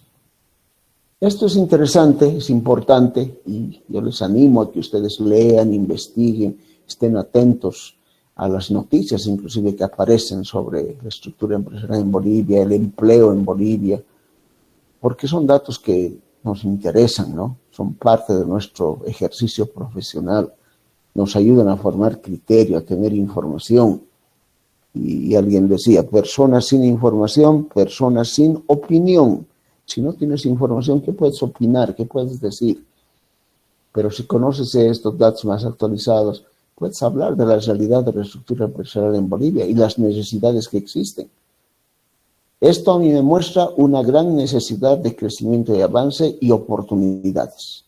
Esto es interesante, es importante, y yo les animo a que ustedes lean, investiguen, estén atentos a las noticias, inclusive que aparecen sobre la estructura empresarial en Bolivia, el empleo en Bolivia, porque son datos que nos interesan, ¿no? Son parte de nuestro ejercicio profesional, nos ayudan a formar criterio, a tener información. Y alguien decía, personas sin información, personas sin opinión. Si no tienes información, ¿qué puedes opinar? ¿Qué puedes decir? Pero si conoces estos datos más actualizados, puedes hablar de la realidad de la estructura empresarial en Bolivia y las necesidades que existen. Esto a mí me muestra una gran necesidad de crecimiento y avance y oportunidades.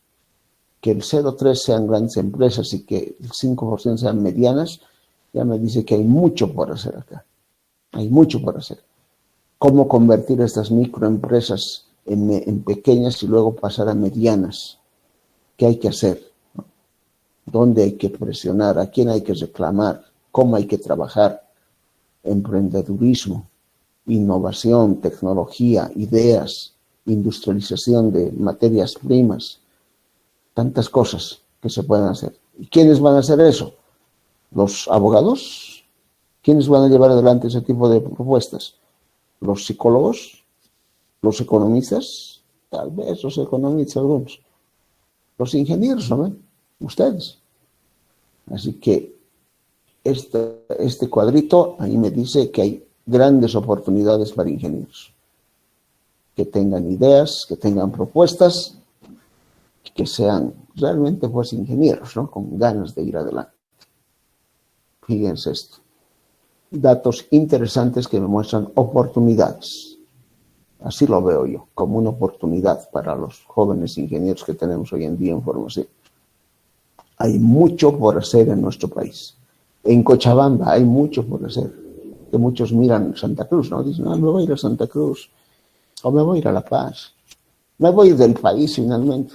Que el 0,3 sean grandes empresas y que el 5% sean medianas, ya me dice que hay mucho por hacer acá. Hay mucho por hacer. Cómo convertir estas microempresas en pequeñas y luego pasar a medianas. ¿Qué hay que hacer? ¿Dónde hay que presionar? ¿A quién hay que reclamar? ¿Cómo hay que trabajar? Emprendedurismo, innovación, tecnología, ideas, industrialización de materias primas, tantas cosas que se pueden hacer. ¿Y quiénes van a hacer eso? ¿Los abogados? ¿Quiénes van a llevar adelante ese tipo de propuestas? ¿Los psicólogos? ¿Los economistas? Tal vez los economistas algunos. Los ingenieros, ¿no? Ustedes. Así que este cuadrito ahí me dice que hay grandes oportunidades para ingenieros. Que tengan ideas, que tengan propuestas, que sean realmente pues ingenieros, ¿no? Con ganas de ir adelante. Fíjense esto. Datos interesantes que me muestran oportunidades. Así lo veo yo, como una oportunidad para los jóvenes ingenieros que tenemos hoy en día en formación. Hay mucho por hacer en nuestro país. En Cochabamba hay mucho por hacer. Que muchos miran Santa Cruz, ¿no? Dicen, me voy a ir a Santa Cruz, o me voy a ir a La Paz. Me voy a ir del país finalmente.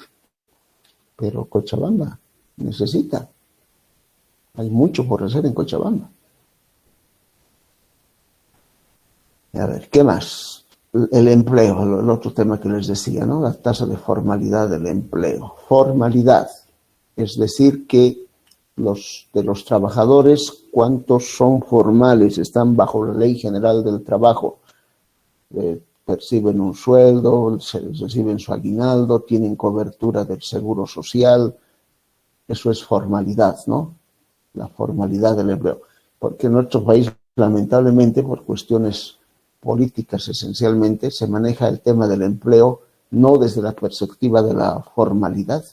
Pero Cochabamba necesita. Hay mucho por hacer en Cochabamba. A ver, ¿qué más? El empleo, el otro tema que les decía, ¿no? La tasa de formalidad del empleo. Formalidad, es decir, que de los trabajadores, ¿cuántos son formales? Están bajo la Ley General del Trabajo. Perciben un sueldo, reciben su aguinaldo, tienen cobertura del seguro social. Eso es formalidad, ¿no? La formalidad del empleo. Porque en nuestro país, lamentablemente, por cuestiones políticas esencialmente, se maneja el tema del empleo no desde la perspectiva de la formalidad.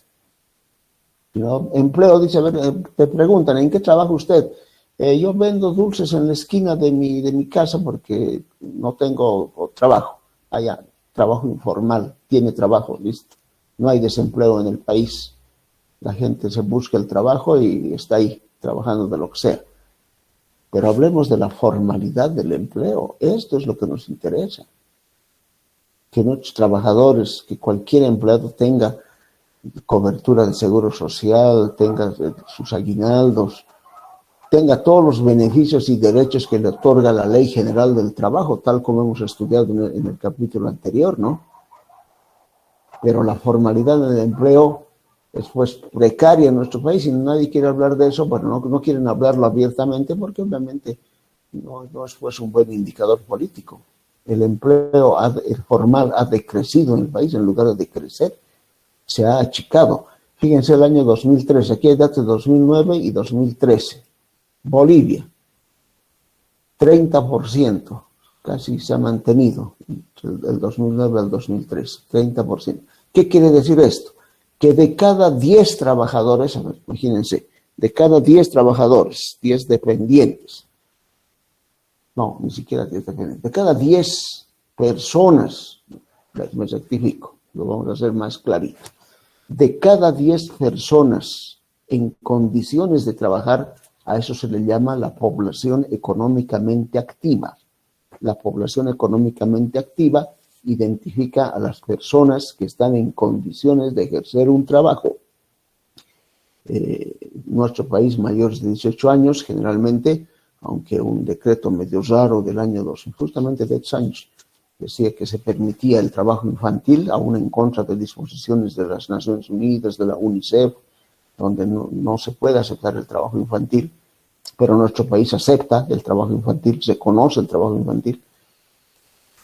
¿No? Empleo, dice, a ver, te preguntan, ¿en qué trabaja usted? Yo vendo dulces en la esquina de mi casa porque no tengo trabajo. Allá, trabajo informal, tiene trabajo, listo. No hay desempleo en el país. La gente se busca el trabajo y está ahí, trabajando de lo que sea. Pero hablemos de la formalidad del empleo. Esto es lo que nos interesa. Que nuestros trabajadores, que cualquier empleado tenga cobertura de seguro social, tenga sus aguinaldos, tenga todos los beneficios y derechos que le otorga la Ley General del Trabajo, tal como hemos estudiado en el capítulo anterior, ¿no? Pero la formalidad del empleo es pues precaria en nuestro país y nadie quiere hablar de eso, bueno, no quieren hablarlo abiertamente porque obviamente no es pues un buen indicador político. El empleo formal ha decrecido en el país en lugar de crecer, se ha achicado. Fíjense el año 2013, aquí hay datos de 2009 y 2013. Bolivia, 30%, casi se ha mantenido del 2009 al 2013, 30%. ¿Qué quiere decir esto? Que de cada 10 trabajadores, a ver, imagínense, de cada 10 trabajadores, 10 dependientes, no, ni siquiera 10 dependientes, de cada 10 personas, me rectifico, lo vamos a hacer más clarito, de cada 10 personas en condiciones de trabajar, a eso se le llama la población económicamente activa. La población económicamente activa identifica a las personas que están en condiciones de ejercer un trabajo. Nuestro país, mayores de 18 años, generalmente, aunque un decreto medio raro del año 2000, justamente de 8 años, decía que se permitía el trabajo infantil, aún en contra de disposiciones de las Naciones Unidas, de la UNICEF, donde no se puede aceptar el trabajo infantil, pero nuestro país acepta el trabajo infantil, reconoce el trabajo infantil.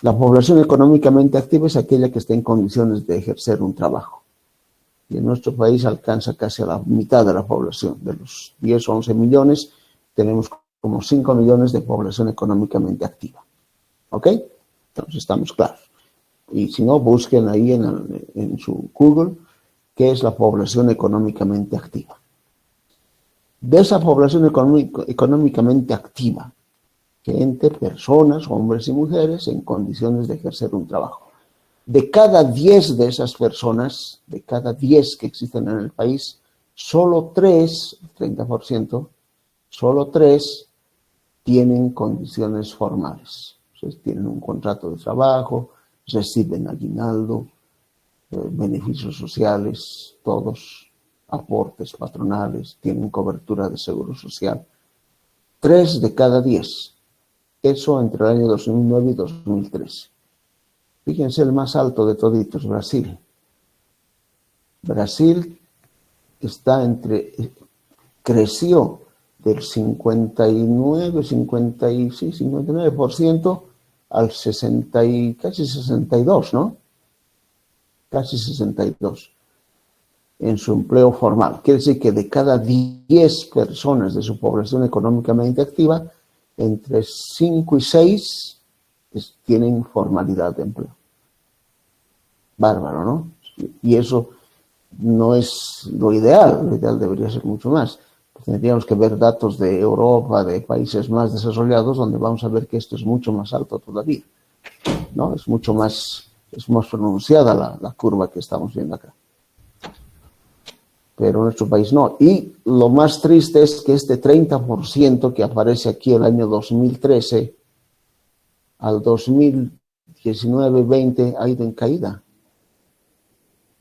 La población económicamente activa es aquella que está en condiciones de ejercer un trabajo. Y en nuestro país alcanza casi a la mitad de la población. De los 10 o 11 millones, tenemos como 5 millones de población económicamente activa. ¿Ok? Entonces estamos claros. Y si no, busquen ahí en su Google qué es la población económicamente activa. De esa población económicamente activa, gente, personas, hombres y mujeres en condiciones de ejercer un trabajo. De cada 10 de esas personas, de cada 10 que existen en el país, solo 3, 30%, solo 3 tienen condiciones formales. Entonces, tienen un contrato de trabajo, reciben aguinaldo, beneficios sociales, todos aportes patronales, tienen cobertura de seguro social. 3 de cada 10. Eso entre el año 2009 y 2013. Fíjense el más alto de toditos, Brasil. Brasil creció del 59% al 60 y casi 62, ¿no? Casi 62 en su empleo formal. Quiere decir que de cada 10 personas de su población económicamente activa, entre 5 y 6 tienen formalidad de empleo. Bárbaro, ¿no? Y eso no es lo ideal debería ser mucho más. Tendríamos que ver datos de Europa, de países más desarrollados, donde vamos a ver que esto es mucho más alto todavía, ¿no? Es más pronunciada la curva que estamos viendo acá. Pero en nuestro país no. Y lo más triste es que este 30% que aparece aquí el año 2013 al 2019-20 ha ido en caída.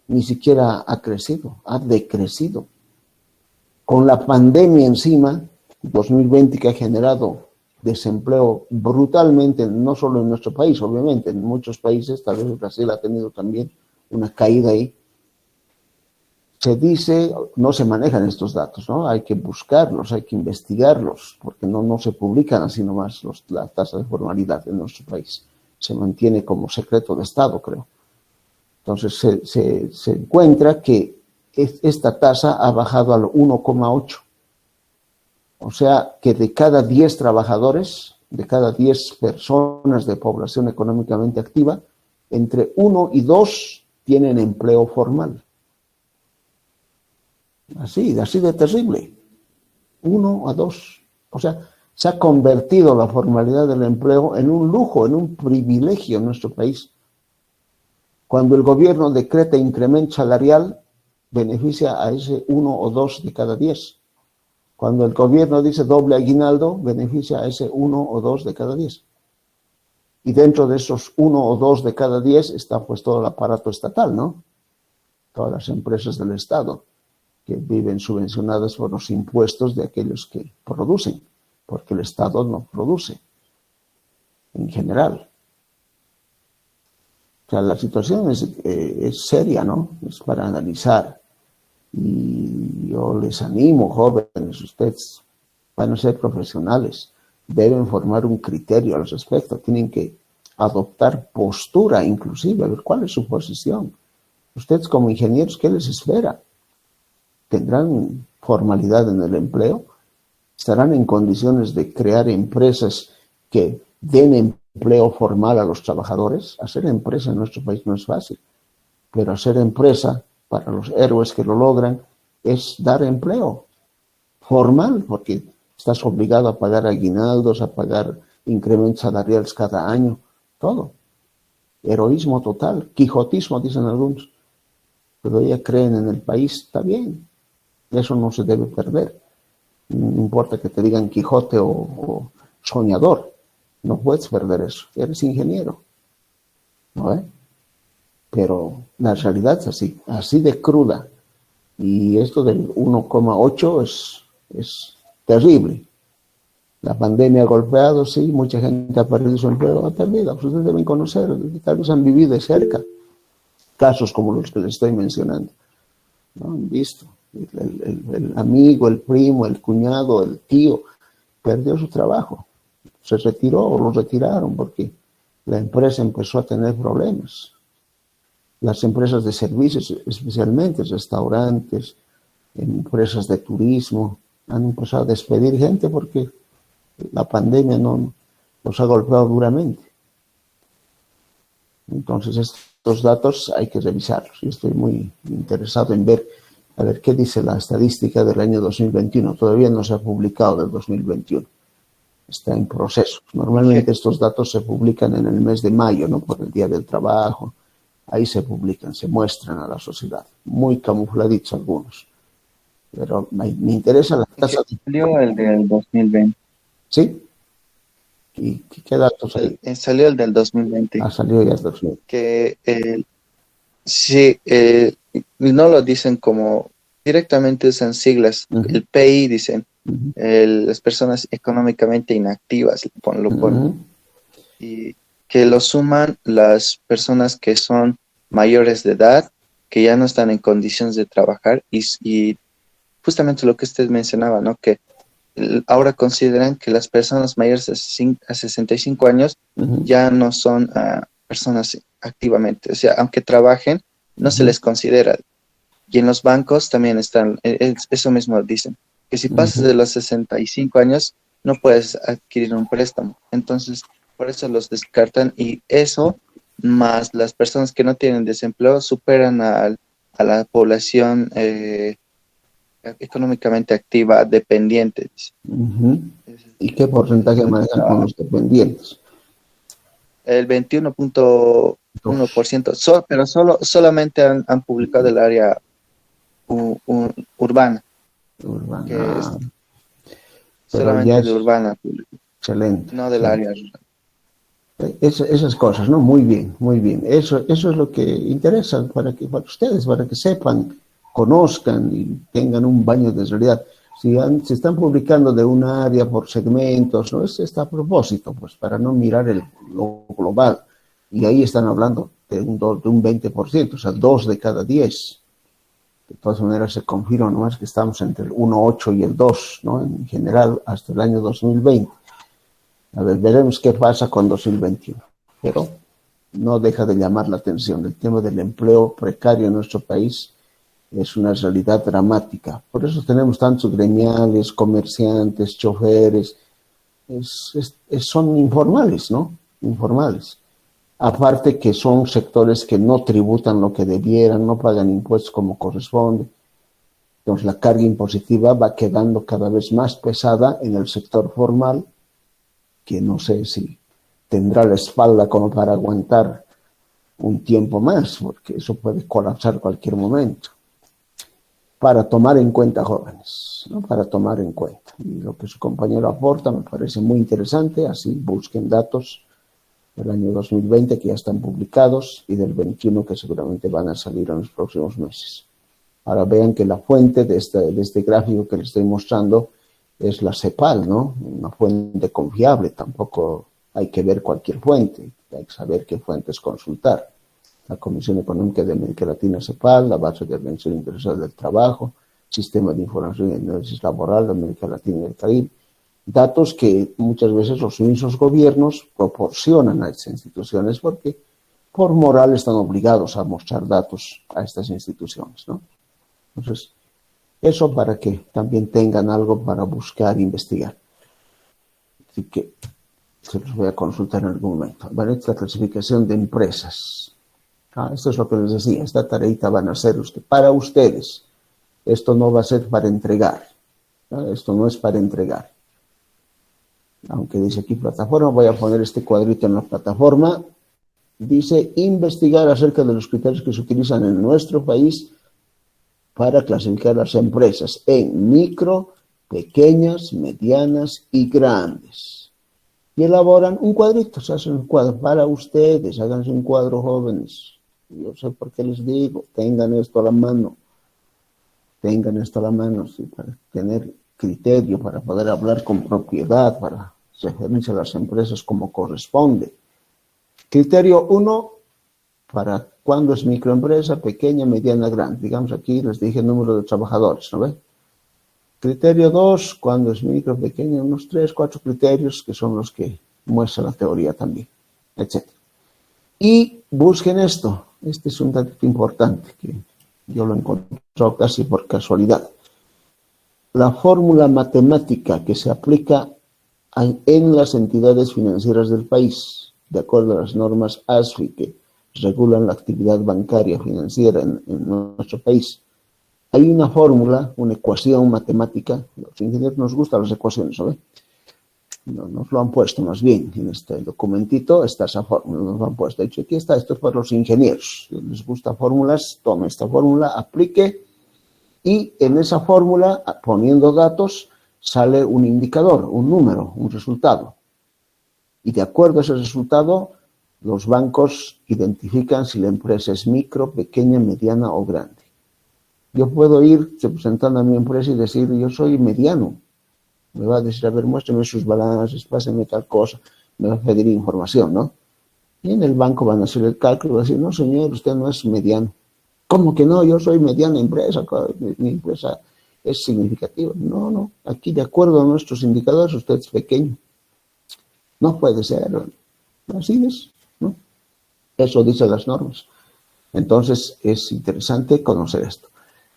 Ni siquiera ha crecido, ha decrecido. Con la pandemia encima, 2020 que ha generado desempleo brutalmente, no solo en nuestro país, obviamente, en muchos países, tal vez Brasil ha tenido también una caída ahí. Se dice, no se manejan estos datos, ¿no? Hay que buscarlos, hay que investigarlos, porque no se publican así nomás las tasas de formalidad en nuestro país. Se mantiene como secreto de Estado, creo. Entonces se encuentra que esta tasa ha bajado al 1,8. O sea que de cada 10 trabajadores, de cada 10 personas de población económicamente activa, entre 1 y 2 tienen empleo formal. Así de terrible. 1 a 2. O sea, se ha convertido la formalidad del empleo en un lujo, en un privilegio en nuestro país. Cuando el gobierno decreta incremento salarial, beneficia a ese 1 o 2 de cada 10. Cuando el gobierno dice doble aguinaldo, beneficia a ese 1 o 2 de cada 10. Y dentro de esos 1 o 2 de cada 10 está pues todo el aparato estatal, ¿no? Todas las empresas del Estado que viven subvencionadas por los impuestos de aquellos que producen, porque el Estado no produce, en general. O sea, la situación es seria, ¿no? Es para analizar. Y yo les animo, jóvenes, ustedes van a ser profesionales, deben formar un criterio al respecto, tienen que adoptar postura inclusive, a ver cuál es su posición. Ustedes como ingenieros, ¿qué les espera? ¿Tendrán formalidad en el empleo? ¿Estarán en condiciones de crear empresas que den empleo formal a los trabajadores? Hacer empresa en nuestro país no es fácil, pero hacer empresa para los héroes que lo logran es dar empleo formal, porque estás obligado a pagar aguinaldos, a pagar incrementos salariales cada año, todo. Heroísmo total, quijotismo, dicen algunos, pero ya creen en el país, está bien, eso no se debe perder. No importa que te digan Quijote o soñador, no puedes perder eso, eres ingeniero, ¿no? Pero la realidad es así de cruda. Y esto del 1,8 es terrible. La pandemia ha golpeado, sí, mucha gente ha perdido su empleo, ha perdido. Ustedes deben conocer, tal vez han vivido de cerca casos como los que les estoy mencionando, ¿no? Han visto. El amigo, el primo, el cuñado, el tío, perdió su trabajo. Se retiró o lo retiraron porque la empresa empezó a tener problemas. Las empresas de servicios, especialmente restaurantes, empresas de turismo, han empezado a despedir gente porque la pandemia los ha golpeado duramente. Entonces, estos datos hay que revisarlos. Yo estoy muy interesado en ver, a ver qué dice la estadística del año 2021. Todavía no se ha publicado del 2021. Está en proceso. Normalmente estos datos se publican en el mes de mayo, ¿no? Por el Día del Trabajo. Ahí se publican, se muestran a la sociedad. Muy camufladitos algunos. Pero me interesa la tasa. Salió el del 2020. ¿Sí? ¿Y qué datos hay? Salió el del 2020. Salió ya el 2020. Que sí, no lo dicen como directamente, usan siglas. El PI dicen, las personas económicamente inactivas, lo ponen. Y que lo suman las personas que son mayores de edad, que ya no están en condiciones de trabajar y justamente lo que usted mencionaba, ¿no? Que ahora consideran que las personas mayores a 65 años ya no son personas activamente, o sea, aunque trabajen, no se les considera. Y en los bancos también están, eso mismo dicen, que si pasas de los 65 años, no puedes adquirir un préstamo. Entonces, por eso los descartan y eso, más las personas que no tienen desempleo, superan a la población económicamente activa dependiente. ¿Y qué porcentaje manejan con los dependientes? El 21.1%, pero solamente han publicado el área urbana. Que es solamente de urbana. Excelente. No del área rural. Esas cosas, ¿no? Muy bien, muy bien. Eso es lo que interesa para ustedes, para que sepan, conozcan y tengan un baño de realidad. Si se están publicando de un área por segmentos, ¿no? Está a propósito, pues, para no mirar lo global. Y ahí están hablando de un 20%, o sea, 2 de cada 10. De todas maneras, se confirma nomás que estamos entre el 1,8 y el 2, ¿no? En general, hasta el año 2020. A ver, veremos qué pasa con 2021. Pero no deja de llamar la atención. El tema del empleo precario en nuestro país es una realidad dramática. Por eso tenemos tantos gremiales, comerciantes, choferes. Son informales, ¿no? Informales. Aparte que son sectores que no tributan lo que debieran, no pagan impuestos como corresponde. Entonces la carga impositiva va quedando cada vez más pesada en el sector formal, que no sé si tendrá la espalda como para aguantar un tiempo más, porque eso puede colapsar cualquier momento. Para tomar en cuenta, jóvenes, ¿no? Para tomar en cuenta. Y lo que su compañero aporta me parece muy interesante, así busquen datos del año 2020 que ya están publicados y del 21 que seguramente van a salir en los próximos meses. Ahora vean que la fuente de este gráfico que les estoy mostrando es la CEPAL, ¿no? Una fuente confiable, tampoco hay que ver cualquier fuente, hay que saber qué fuentes consultar. La Comisión Económica de América Latina, CEPAL, la Base de Organización Internacional del Trabajo, Sistema de Información y Análisis Laboral de América Latina y el Caribe. Datos que muchas veces los mismos gobiernos proporcionan a estas instituciones porque por moral están obligados a mostrar datos a estas instituciones, ¿no? Entonces, eso para que también tengan algo para buscar e investigar. Así que se los voy a consultar en algún momento. Bueno, esta clasificación de empresas. Esto es lo que les decía, esta tareita van a hacer para ustedes. Esto no va a ser para entregar. Esto no es para entregar. Aunque dice aquí plataforma, voy a poner este cuadrito en la plataforma. Dice investigar acerca de los criterios que se utilizan en nuestro país para clasificar las empresas en micro, pequeñas, medianas y grandes. Y elaboran un cuadrito, se hacen un cuadro para ustedes, háganse un cuadro, jóvenes. Yo sé por qué les digo, tengan esto a la mano, sí, para tener criterio, para poder hablar con propiedad, para referirse a las empresas como corresponde. Criterio 1, para cuándo es microempresa, pequeña, mediana, grande. Digamos aquí les dije el número de trabajadores, ¿no ve? Criterio 2, cuándo es micro, pequeña, unos 3, 4 criterios que son los que muestra la teoría también, etc. Y busquen esto. Este es un dato importante que yo lo he encontrado casi por casualidad. La fórmula matemática que se aplica en las entidades financieras del país, de acuerdo a las normas ASFI que regulan la actividad bancaria financiera en nuestro país. Hay una fórmula, una ecuación matemática. Los ingenieros nos gustan las ecuaciones, ¿no? No, nos lo han puesto más bien en este documentito, está esa fórmula, nos lo han puesto. De hecho, aquí está, esto es para los ingenieros. Si les gusta fórmulas, tome esta fórmula, aplique y en esa fórmula, poniendo datos, sale un indicador, un número, un resultado. Y de acuerdo a ese resultado, los bancos identifican si la empresa es micro, pequeña, mediana o grande. Yo puedo ir representando a mi empresa y decir, yo soy mediano. Me va a decir, a ver, muéstrame sus balances, pásenme tal cosa, me va a pedir información, ¿no? Y en el banco van a hacer el cálculo y van a decir, no, señor, usted no es mediano. ¿Cómo que no? Yo soy mediana empresa, mi empresa es significativa. No, aquí de acuerdo a nuestros indicadores usted es pequeño. No puede ser, así es, ¿no? Eso dicen las normas. Entonces es interesante conocer esto.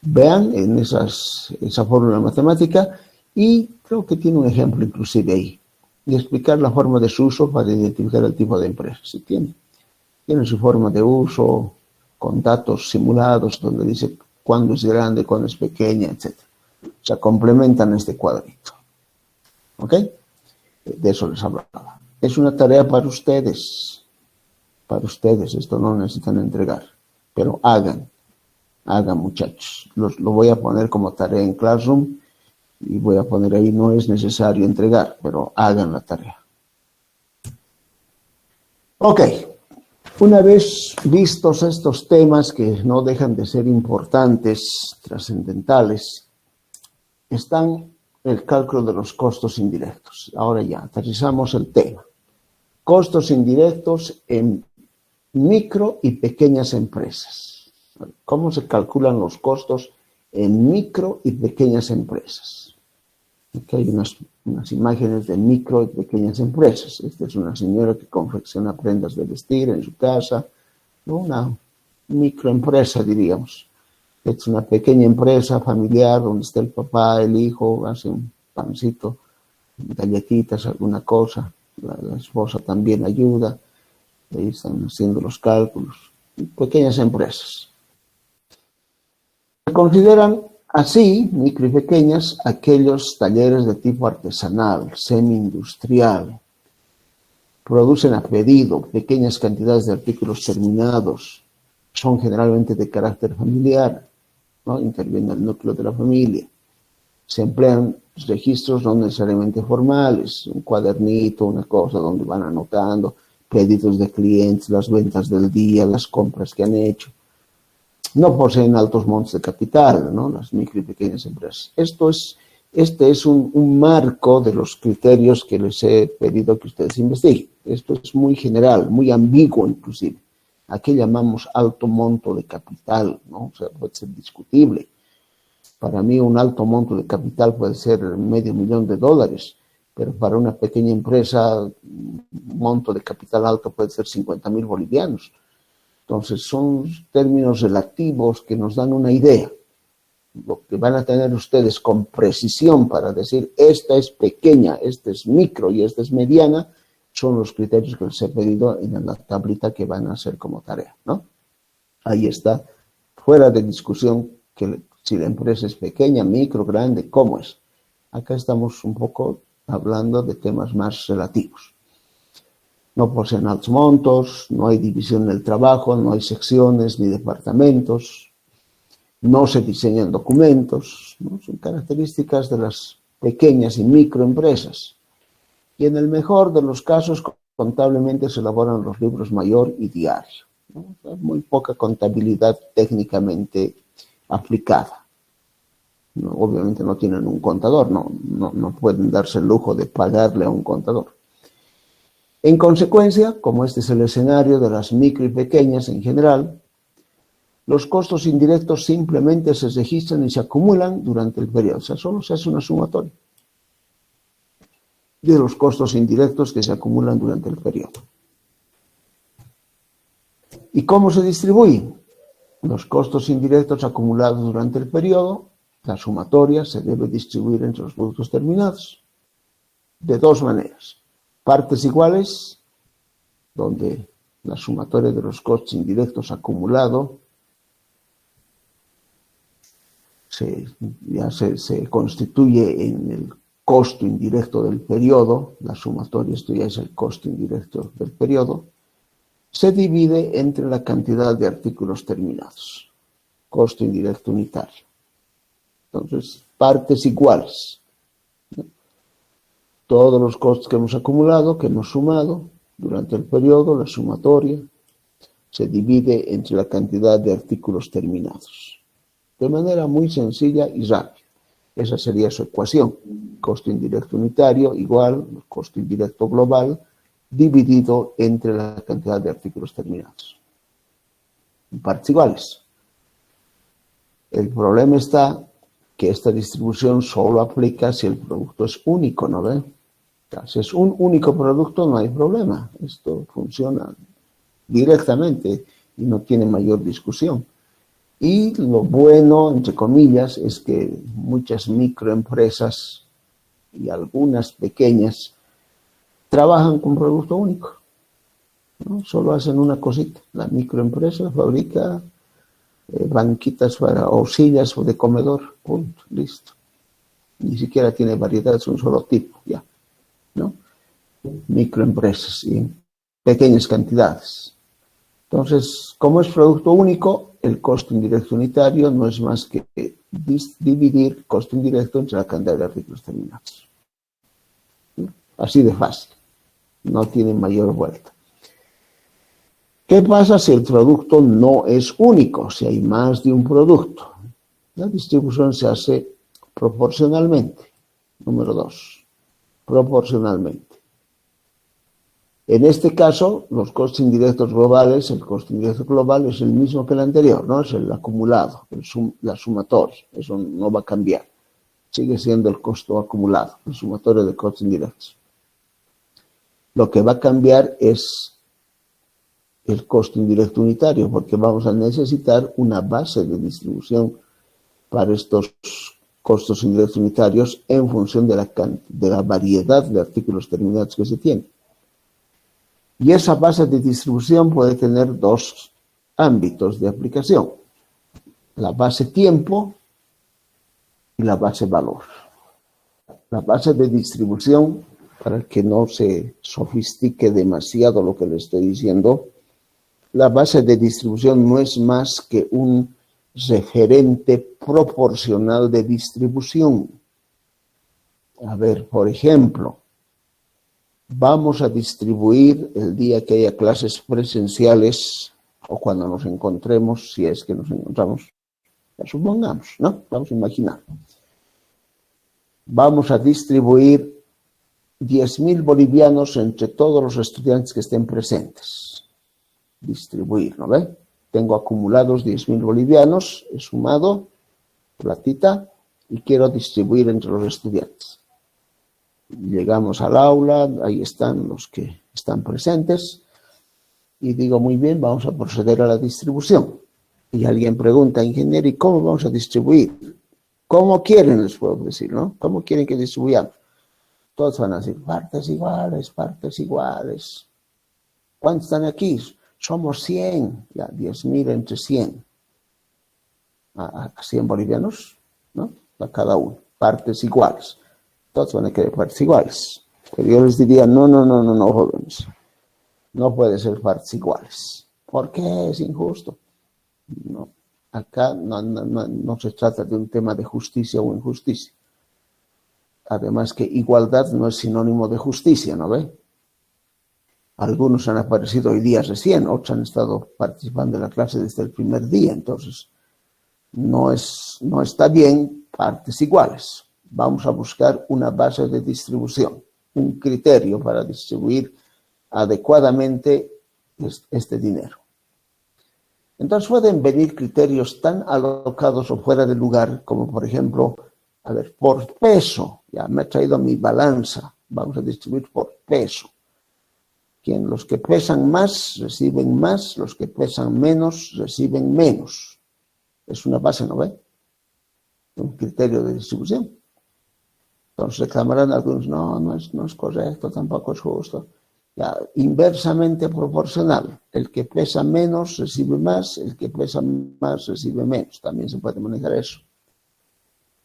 Vean en esa fórmula matemática y creo que tiene un ejemplo inclusive ahí. Y explicar la forma de su uso para identificar el tipo de empresa. Si tiene su forma de uso con datos simulados donde dice cuándo es grande, cuándo es pequeña, etc. O sea, complementan este cuadrito. ¿Ok? De eso les hablaba. Es una tarea para ustedes. Para ustedes, esto no necesitan entregar. Pero hagan, muchachos. Lo voy a poner como tarea en Classroom y voy a poner ahí, no es necesario entregar, pero hagan la tarea. Ok. Una vez vistos estos temas que no dejan de ser importantes, trascendentales, están el cálculo de los costos indirectos. Ahora ya, aterrizamos el tema. Costos indirectos en micro y pequeñas empresas. ¿Cómo se calculan los costos en micro y pequeñas empresas? Aquí hay unas imágenes de micro y pequeñas empresas. Esta es una señora que confecciona prendas de vestir en su casa. Una microempresa, diríamos. Es una pequeña empresa familiar donde está el papá, el hijo, hace un pancito, galletitas, alguna cosa. La esposa también ayuda. Ahí están haciendo los cálculos. Pequeñas empresas. Se consideran así, micro y pequeñas, aquellos talleres de tipo artesanal, semi-industrial. Producen a pedido pequeñas cantidades de artículos terminados. Son generalmente de carácter familiar, ¿no? Interviene el núcleo de la familia. Se emplean registros no necesariamente formales, un cuadernito, una cosa donde van anotando pedidos de clientes, las ventas del día, las compras que han hecho. No poseen altos montos de capital, ¿no? Las micro y pequeñas empresas. Este es un marco de los criterios que les he pedido que ustedes investiguen. Esto es muy general, muy ambiguo inclusive. ¿A qué llamamos alto monto de capital? ¿No? O sea, puede ser discutible. Para mí un alto monto de capital puede ser $500,000, pero para una pequeña empresa un monto de capital alto puede ser 50,000 bolivianos. Entonces son términos relativos que nos dan una idea. Lo que van a tener ustedes con precisión para decir esta es pequeña, esta es micro y esta es mediana, son los criterios que les he pedido en la tablita que van a hacer como tarea, ¿no? Ahí está, fuera de discusión que si la empresa es pequeña, micro, grande, ¿cómo es? Acá estamos un poco hablando de temas más relativos. No poseen altos montos, no hay división del trabajo, no hay secciones ni departamentos, no se diseñan documentos, ¿no? Son características de las pequeñas y microempresas. Y en el mejor de los casos, contablemente se elaboran los libros mayor y diario, ¿no? O sea, muy poca contabilidad técnicamente aplicada. No, obviamente no tienen un contador, no pueden darse el lujo de pagarle a un contador. En consecuencia, como este es el escenario de las micro y pequeñas en general, los costos indirectos simplemente se registran y se acumulan durante el periodo. O sea, solo se hace una sumatoria de los costos indirectos que se acumulan durante el periodo. ¿Y cómo se distribuyen? Los costos indirectos acumulados durante el periodo, la sumatoria se debe distribuir entre los productos terminados de dos maneras. Partes iguales, donde la sumatoria de los costos indirectos acumulados se constituye en el costo indirecto del periodo, la sumatoria, esto ya es el costo indirecto del periodo, se divide entre la cantidad de artículos terminados, costo indirecto unitario. Entonces, partes iguales, ¿no? Todos los costos que hemos acumulado, que hemos sumado durante el periodo, la sumatoria, se divide entre la cantidad de artículos terminados. De manera muy sencilla y rápida. Esa sería su ecuación. Costo indirecto unitario igual costo indirecto global dividido entre la cantidad de artículos terminados. En partes iguales. El problema está que esta distribución solo aplica si el producto es único, ¿no ve? Si es un único producto no hay problema. Esto funciona directamente y no tiene mayor discusión. Y lo bueno, entre comillas, es que muchas microempresas y algunas pequeñas trabajan con producto único, ¿no? Solo hacen una cosita. La microempresa fabrica banquitas o sillas de comedor, punto, listo. Ni siquiera tiene variedad, es un solo tipo, ya, ¿no? Microempresas y en pequeñas cantidades. Entonces, como es producto único, el costo indirecto unitario no es más que dividir costo indirecto entre la cantidad de artículos terminados. Así de fácil. No tiene mayor vuelta. ¿Qué pasa si el producto no es único? Si hay más de un producto. La distribución se hace proporcionalmente. Número 2. Proporcionalmente. En este caso, los costos indirectos globales, el costo indirecto global es el mismo que el anterior, ¿no? Es el acumulado, la sumatoria. Eso no va a cambiar. Sigue siendo el costo acumulado, la sumatoria de costos indirectos. Lo que va a cambiar es el costo indirecto unitario, porque vamos a necesitar una base de distribución para estos costos indirectos unitarios en función de la variedad de artículos terminados que se tienen. Y esa base de distribución puede tener dos ámbitos de aplicación: la base tiempo y la base valor. La base de distribución, para que no se sofistique demasiado lo que le estoy diciendo, la base de distribución no es más que un referente proporcional de distribución. A ver, por ejemplo, vamos a distribuir el día que haya clases presenciales o cuando nos encontremos, si es que nos encontramos, ya supongamos, ¿no? Vamos a imaginar. Vamos a distribuir 10.000 bolivianos entre todos los estudiantes que estén presentes. Distribuir, ¿no ve? Tengo acumulados 10.000 bolivianos, he sumado platita y quiero distribuir entre los estudiantes. Llegamos al aula, ahí están los que están presentes y digo, muy bien, vamos a proceder a la distribución. Y alguien pregunta, ingeniero, ¿y cómo vamos a distribuir? ¿Cómo quieren, les puedo decir, ¿no? ¿Cómo quieren que distribuyamos? Todos van a decir, partes iguales, partes iguales. ¿Cuántos están aquí? Somos 100, ya, 10.000 entre 100. A 100 bolivianos, ¿no? A cada uno, partes iguales. Todos van a querer partes iguales. Pero yo les diría, no, jóvenes. No puede ser partes iguales. ¿Por qué? Es injusto. No. Acá no se trata de un tema de justicia o injusticia. Además que igualdad no es sinónimo de justicia, ¿no ve? Algunos han aparecido hoy día recién, otros han estado participando en la clase desde el primer día, entonces no está bien partes iguales. Vamos a buscar una base de distribución, un criterio para distribuir adecuadamente este dinero. Entonces pueden venir criterios tan alocados o fuera de lugar como, por ejemplo, a ver, por peso. Ya me he traído mi balanza. Vamos a distribuir por peso. Los que pesan más reciben más, los que pesan menos reciben menos. Es una base, ¿no ve? Un criterio de distribución. Entonces reclamarán algunos, no es correcto, tampoco es justo. Ya, inversamente proporcional. El que pesa menos recibe más, el que pesa más recibe menos. También se puede manejar eso.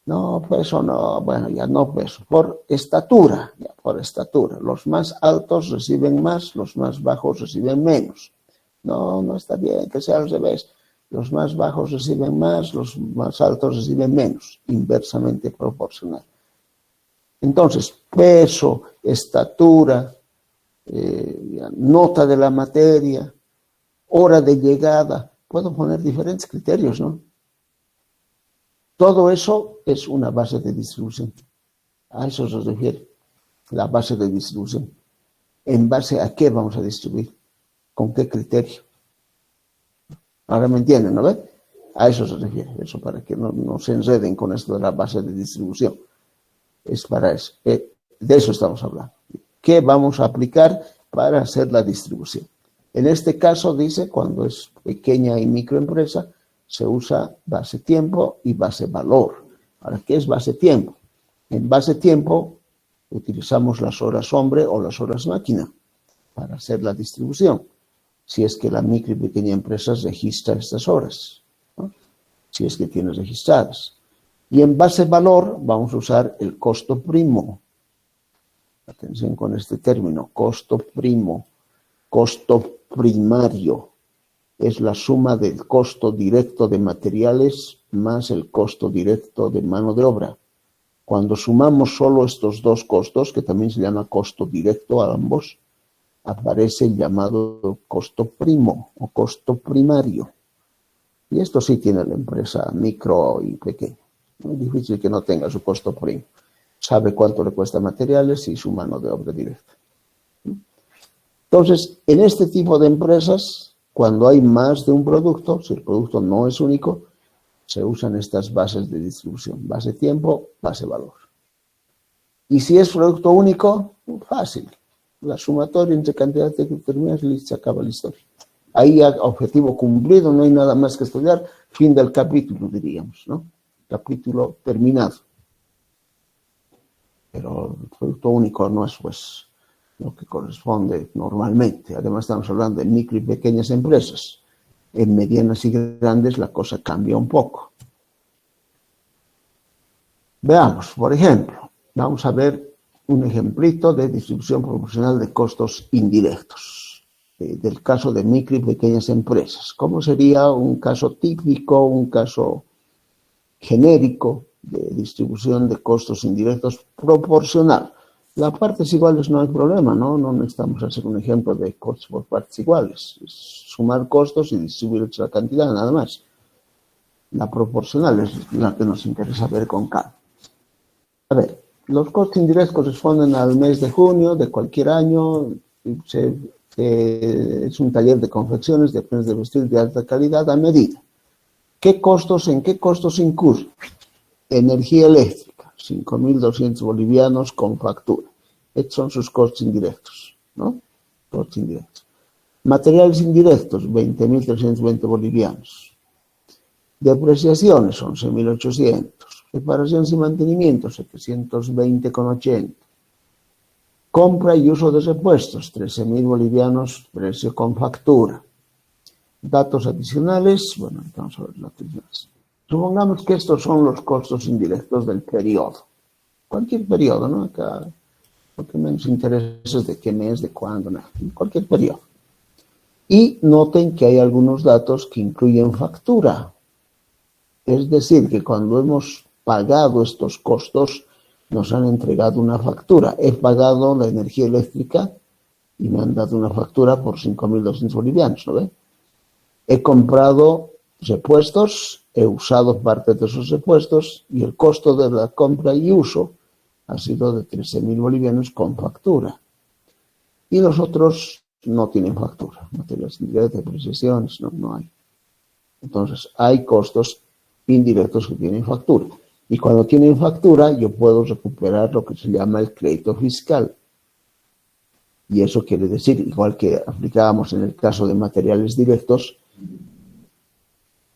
No, peso no, bueno, ya no peso. Por estatura, ya, por estatura. Los más altos reciben más, los más bajos reciben menos. No está bien que sea al revés. Los más bajos reciben más, los más altos reciben menos. Inversamente proporcional. Entonces, peso, estatura, nota de la materia, hora de llegada. Puedo poner diferentes criterios, ¿no? Todo eso es una base de distribución. A eso se refiere la base de distribución. ¿En base a qué vamos a distribuir? ¿Con qué criterio? Ahora me entienden, ¿no ven? A eso se refiere. Eso para que no se enreden con esto de la base de distribución. Es para eso. De eso estamos hablando. ¿Qué vamos a aplicar para hacer la distribución? En este caso dice, cuando es pequeña y microempresa, se usa base tiempo y base valor. Ahora, ¿qué es base tiempo? En base tiempo utilizamos las horas hombre o las horas máquina para hacer la distribución, si es que la micro y pequeña empresa registra estas horas, ¿no? Si es que tiene registradas. Y en base valor vamos a usar el costo primo. Atención con este término, costo primo, costo primario. Es la suma del costo directo de materiales más el costo directo de mano de obra. Cuando sumamos solo estos dos costos, que también se llama costo directo a ambos, aparece el llamado costo primo o costo primario. Y esto sí tiene la empresa micro y pequeña. Muy difícil que no tenga su costo primo. Sabe cuánto le cuesta materiales y su mano de obra directa. Entonces, en este tipo de empresas, cuando hay más de un producto, si el producto no es único, se usan estas bases de distribución. Base tiempo, base valor. Y si es producto único, fácil. La sumatoria entre cantidades determinadas y se acaba la historia. Ahí objetivo cumplido, no hay nada más que estudiar. Fin del capítulo, diríamos, ¿no? Capítulo terminado. Pero el producto único no es, pues, lo que corresponde normalmente. Además estamos hablando de micro y pequeñas empresas. En medianas y grandes la cosa cambia un poco. Veamos, por ejemplo, vamos a ver un ejemplito de distribución proporcional de costos indirectos, del caso de micro y pequeñas empresas. ¿Cómo sería un caso típico, un caso genérico de distribución de costos indirectos proporcional? Las partes iguales no hay problema, ¿no? No necesitamos hacer un ejemplo de costos por partes iguales. Es sumar costos y distribuir la cantidad, nada más. La proporcional es la que nos interesa ver con calma. A ver, los costos indirectos corresponden al mes de junio de cualquier año. Es un taller de confecciones de prendas de vestir de alta calidad a medida. ¿En qué costos incurre? Energía eléctrica, 5.200 bolivianos con factura. Estos son sus costos indirectos, ¿no? Costos indirectos. Materiales indirectos, 20.320 bolivianos. Depreciaciones, 11.800. Reparaciones y mantenimiento, 720,80. Compra y uso de repuestos, 13.000 bolivianos, precio con factura. Datos adicionales, bueno, vamos a ver los adicionales. Supongamos que estos son los costos indirectos del periodo. Cualquier periodo, ¿no? Acá lo que menos interesa es de qué mes, de cuándo, nada. Cualquier periodo. Y noten que hay algunos datos que incluyen factura. Es decir, que cuando hemos pagado estos costos, nos han entregado una factura. He pagado la energía eléctrica y me han dado una factura por 5.200 bolivianos, ¿no ve? He comprado repuestos, he usado parte de esos repuestos y el costo de la compra y uso ha sido de 13.000 bolivianos con factura. Y los otros no tienen factura, materiales indirectos, depreciaciones, no hay. Entonces, hay costos indirectos que tienen factura. Y cuando tienen factura, yo puedo recuperar lo que se llama el crédito fiscal. Y eso quiere decir, igual que aplicábamos en el caso de materiales directos,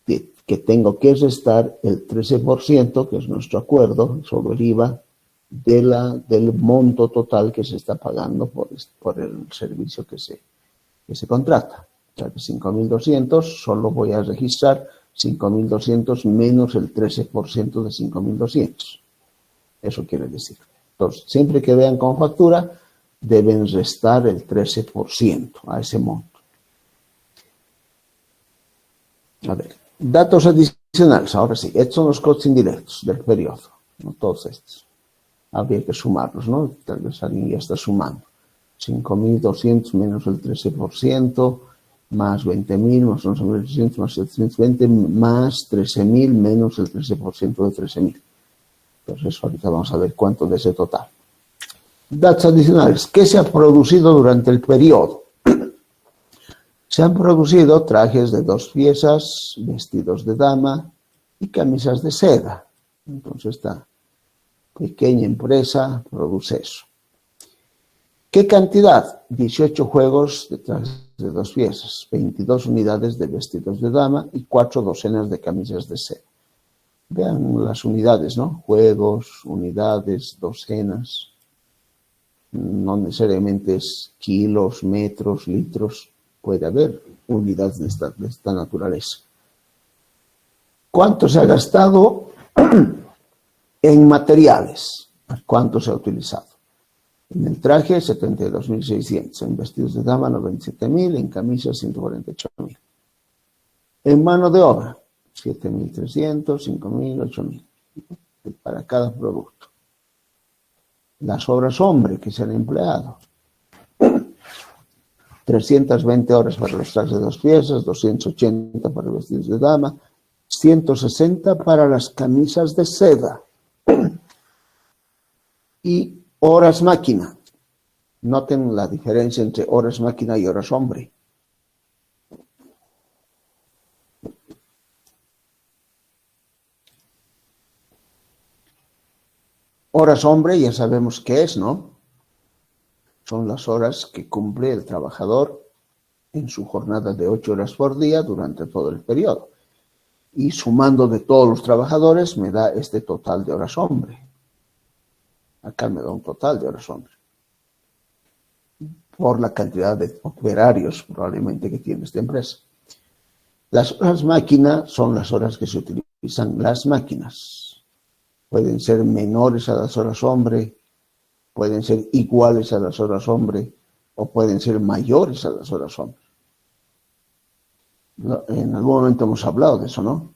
que tengo que restar el 13%, que es nuestro acuerdo sobre el IVA, del monto total que se está pagando por el servicio que se contrata. O sea, que 5.200, solo voy a registrar 5.200 menos el 13% de 5.200. Eso quiere decir. Entonces, siempre que vean con factura, deben restar el 13% a ese monto. A ver, datos adicionales. Ahora sí, estos son los costos indirectos del periodo. No todos estos. Habría que sumarlos, ¿no? Tal vez alguien ya está sumando. 5.200 menos el 13%, más 20.000, más 11.800, más 720, más 13.000 menos el 13% de 13.000. Entonces, eso ahorita vamos a ver cuánto de ese total. Datos adicionales. ¿Qué se ha producido durante el periodo? Se han producido trajes de 2 piezas, vestidos de dama y camisas de seda. Entonces, esta pequeña empresa produce eso. ¿Qué cantidad? 18 juegos de trajes de 2 piezas, 22 unidades de vestidos de dama y 4 docenas de camisas de seda. Vean las unidades, ¿no? Juegos, unidades, docenas. No necesariamente es kilos, metros, litros. Puede haber unidades de esta naturaleza. ¿Cuánto se ha gastado en materiales? ¿Cuánto se ha utilizado? En el traje, 72.600. En vestidos de dama, 97.000. En camisas, 148.000. En mano de obra, 7.300, 5.000, 8.000. Para cada producto. Las horas hombre que se han empleado. 320 horas para los trajes de 2 piezas, 280 para los vestidos de dama, 160 para las camisas de seda. Y horas máquina. Noten la diferencia entre horas máquina y horas hombre. Horas hombre ya sabemos qué es, ¿no? Son las horas que cumple el trabajador en su jornada de 8 horas por día durante todo el periodo. Y sumando de todos los trabajadores me da este total de horas hombre. Acá me da un total de horas hombre. por la cantidad de operarios probablemente que tiene esta empresa. Las horas máquina son las horas que se utilizan las máquinas. Pueden ser menores a las horas hombre, pueden ser iguales a las horas hombre o pueden ser mayores a las horas hombre. En algún momento hemos hablado de eso, ¿no?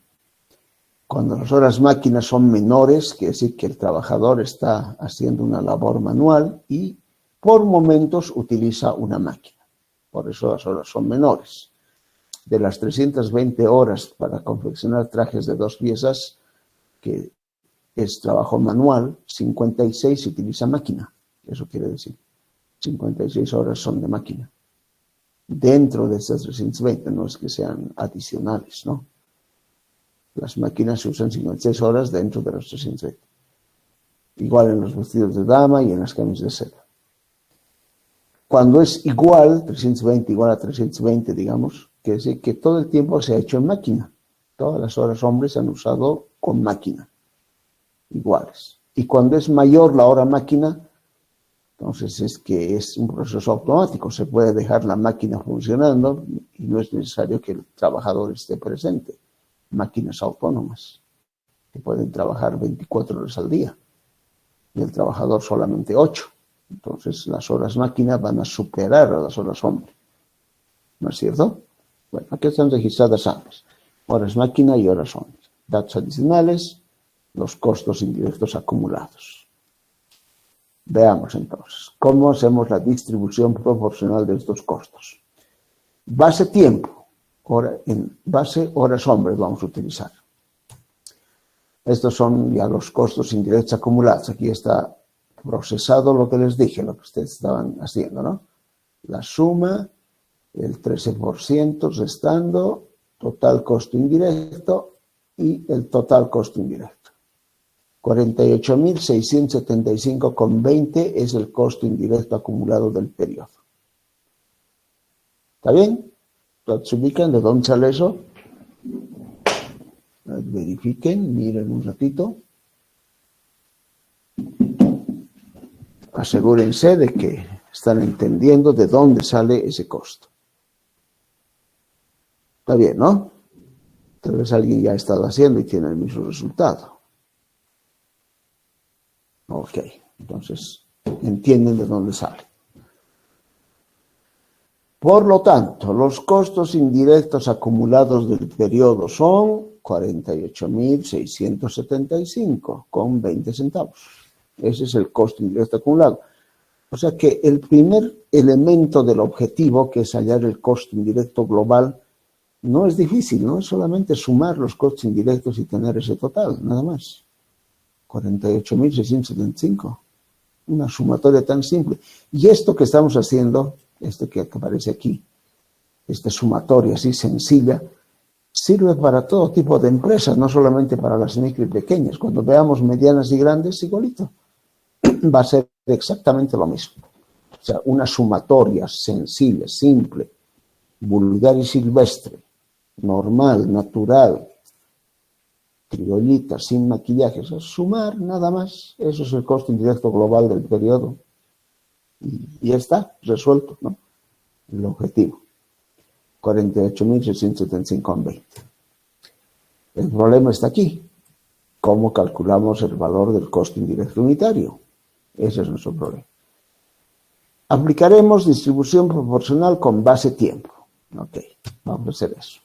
Cuando las horas máquinas son menores, quiere decir que el trabajador está haciendo una labor manual y por momentos utiliza una máquina. Por eso las horas son menores. De las 320 horas para confeccionar trajes de 2 piezas, que es trabajo manual, 56 se utiliza máquina. Eso quiere decir, 56 horas son de máquina. Dentro de estas 320, no es que sean adicionales, ¿no? Las máquinas se usan 56 horas dentro de las 320. Igual en los vestidos de dama y en las camisas de seda. Cuando es igual, 320 igual a 320, digamos, quiere decir que todo el tiempo se ha hecho en máquina. Todas las horas hombres se han usado con máquina, iguales. Y cuando es mayor la hora máquina, entonces es que es un proceso automático. Se puede dejar la máquina funcionando y no es necesario que el trabajador esté presente. Máquinas autónomas que pueden trabajar 24 horas al día y el trabajador solamente 8. Entonces las horas máquina van a superar a las horas hombre. ¿No es cierto? Bueno, aquí están registradas ambas. Horas máquina y horas hombre. Datos adicionales, los costos indirectos acumulados. Veamos entonces, ¿cómo hacemos la distribución proporcional de estos costos? Base tiempo, en base horas hombres vamos a utilizar. Estos son ya los costos indirectos acumulados. Aquí está procesado lo que les dije, lo que ustedes estaban haciendo, ¿no? La suma, el 13% restando, total costo indirecto y el total costo indirecto. 48.675,20 es el costo indirecto acumulado del periodo. ¿Está bien? ¿Se ubican de dónde sale eso? Verifiquen, miren un ratito. Asegúrense de que están entendiendo de dónde sale ese costo. Está bien, ¿no? Tal vez alguien ya ha estado haciendo y tiene el mismo resultado. Ok, entonces entienden de dónde sale. Por lo tanto, los costos indirectos acumulados del periodo son 48.675,20 centavos. Ese es el costo indirecto acumulado. O sea que el primer elemento del objetivo, que es hallar el costo indirecto global, no es difícil, no es solamente sumar los costos indirectos y tener ese total, nada más. 48.675. Una sumatoria tan simple. Y esto que estamos haciendo, esto que aparece aquí, esta sumatoria así sencilla, sirve para todo tipo de empresas, no solamente para las micro y pequeñas. Cuando veamos medianas y grandes, igualito. Va a ser exactamente lo mismo. O sea, una sumatoria sencilla, simple, vulgar y silvestre, normal, natural, criollita, sin maquillaje, o sea, sumar nada más. Eso es el costo indirecto global del periodo. Y ya está, resuelto, ¿no? El objetivo. 48.675,20. El problema está aquí. ¿Cómo calculamos el valor del costo indirecto unitario? Ese es nuestro problema. Aplicaremos distribución proporcional con base tiempo. Ok, vamos a hacer eso.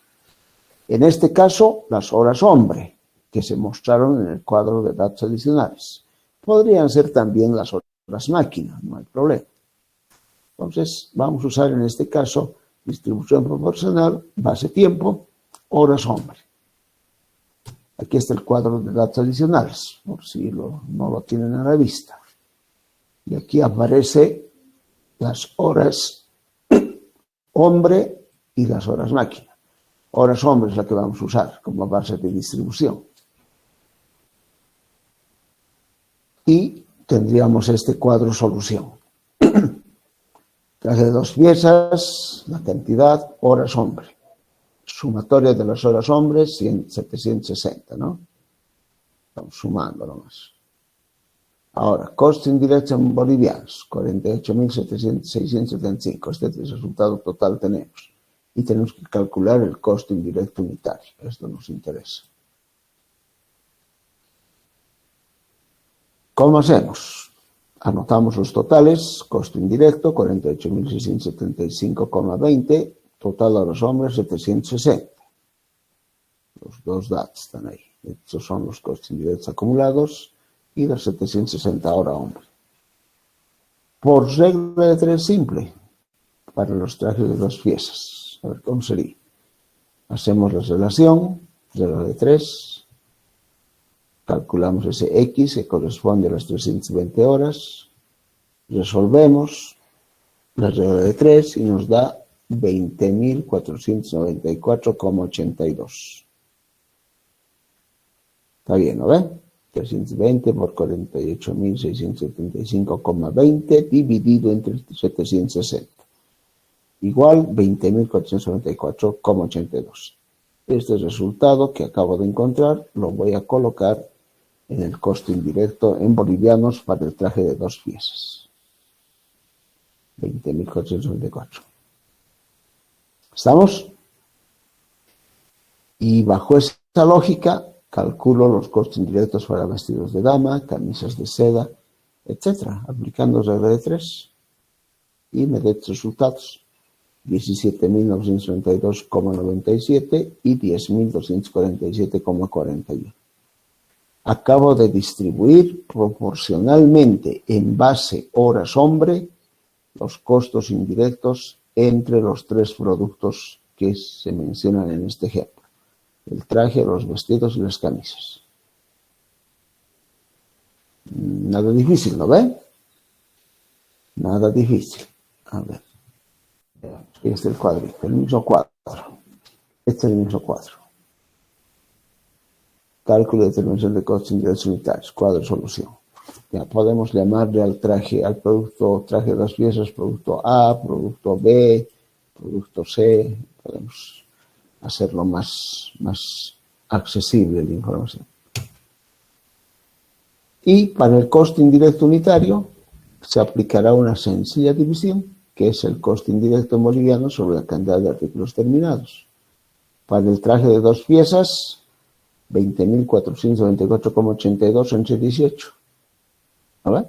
En este caso, las horas hombre, que se mostraron en el cuadro de datos adicionales. Podrían ser también las horas máquina, no hay problema. Entonces, vamos a usar en este caso distribución proporcional, base tiempo, horas hombre. Aquí está el cuadro de datos adicionales, por si no lo tienen a la vista. Y aquí aparece las horas hombre y las horas máquina. Horas hombre es la que vamos a usar como base de distribución. Y tendríamos este cuadro solución. Traje de 2 piezas, la cantidad, horas hombre. Sumatoria de las horas hombres, 760, ¿no? Estamos sumando nomás. Ahora, costo indirecto en bolivianos, 48.675. Este es el resultado total tenemos. Y tenemos que calcular el costo indirecto unitario. Esto nos interesa. ¿Cómo hacemos? Anotamos los totales. Costo indirecto, 48.675,20. Total a los hombres, 760. Los dos datos están ahí. Estos son los costos indirectos acumulados y los 760 ahora hombre. Por regla de 3 simple, para los trajes de 2 piezas. A ver cómo sería. Hacemos la relación, regla de 3. Calculamos ese X que corresponde a las 320 horas. Resolvemos la regla de 3 y nos da 20.494,82. Está bien, ¿no ven? 320 por 48.675,20 dividido entre 760. Igual 20.494,82. Este resultado que acabo de encontrar lo voy a colocar en el costo indirecto en bolivianos para el traje de 2 piezas. 20.494. ¿Estamos? Y bajo esa lógica calculo los costos indirectos para vestidos de dama, camisas de seda, etc. Aplicando regla de 3. Y me da resultados. 17.992,97 y 10.247,41. Acabo de distribuir proporcionalmente en base horas hombre los costos indirectos entre los 3 productos que se mencionan en este ejemplo. El traje, los vestidos y las camisas. Nada difícil, ¿no ven? Nada difícil. A ver. Este es el cuadrito, el mismo cuadro. Este es el mismo cuadro. Cálculo de determinación de costos indirectos unitarios. Cuadro de solución. Ya podemos llamarle al traje, al producto, traje de 2 piezas, producto A, producto B, producto C. Podemos hacerlo más accesible la información. Y para el costo indirecto unitario se aplicará una sencilla división, que es el costo indirecto en boliviano sobre la cantidad de artículos terminados. Para el traje de 2 piezas, 20.494,82 entre 18. ¿Vale?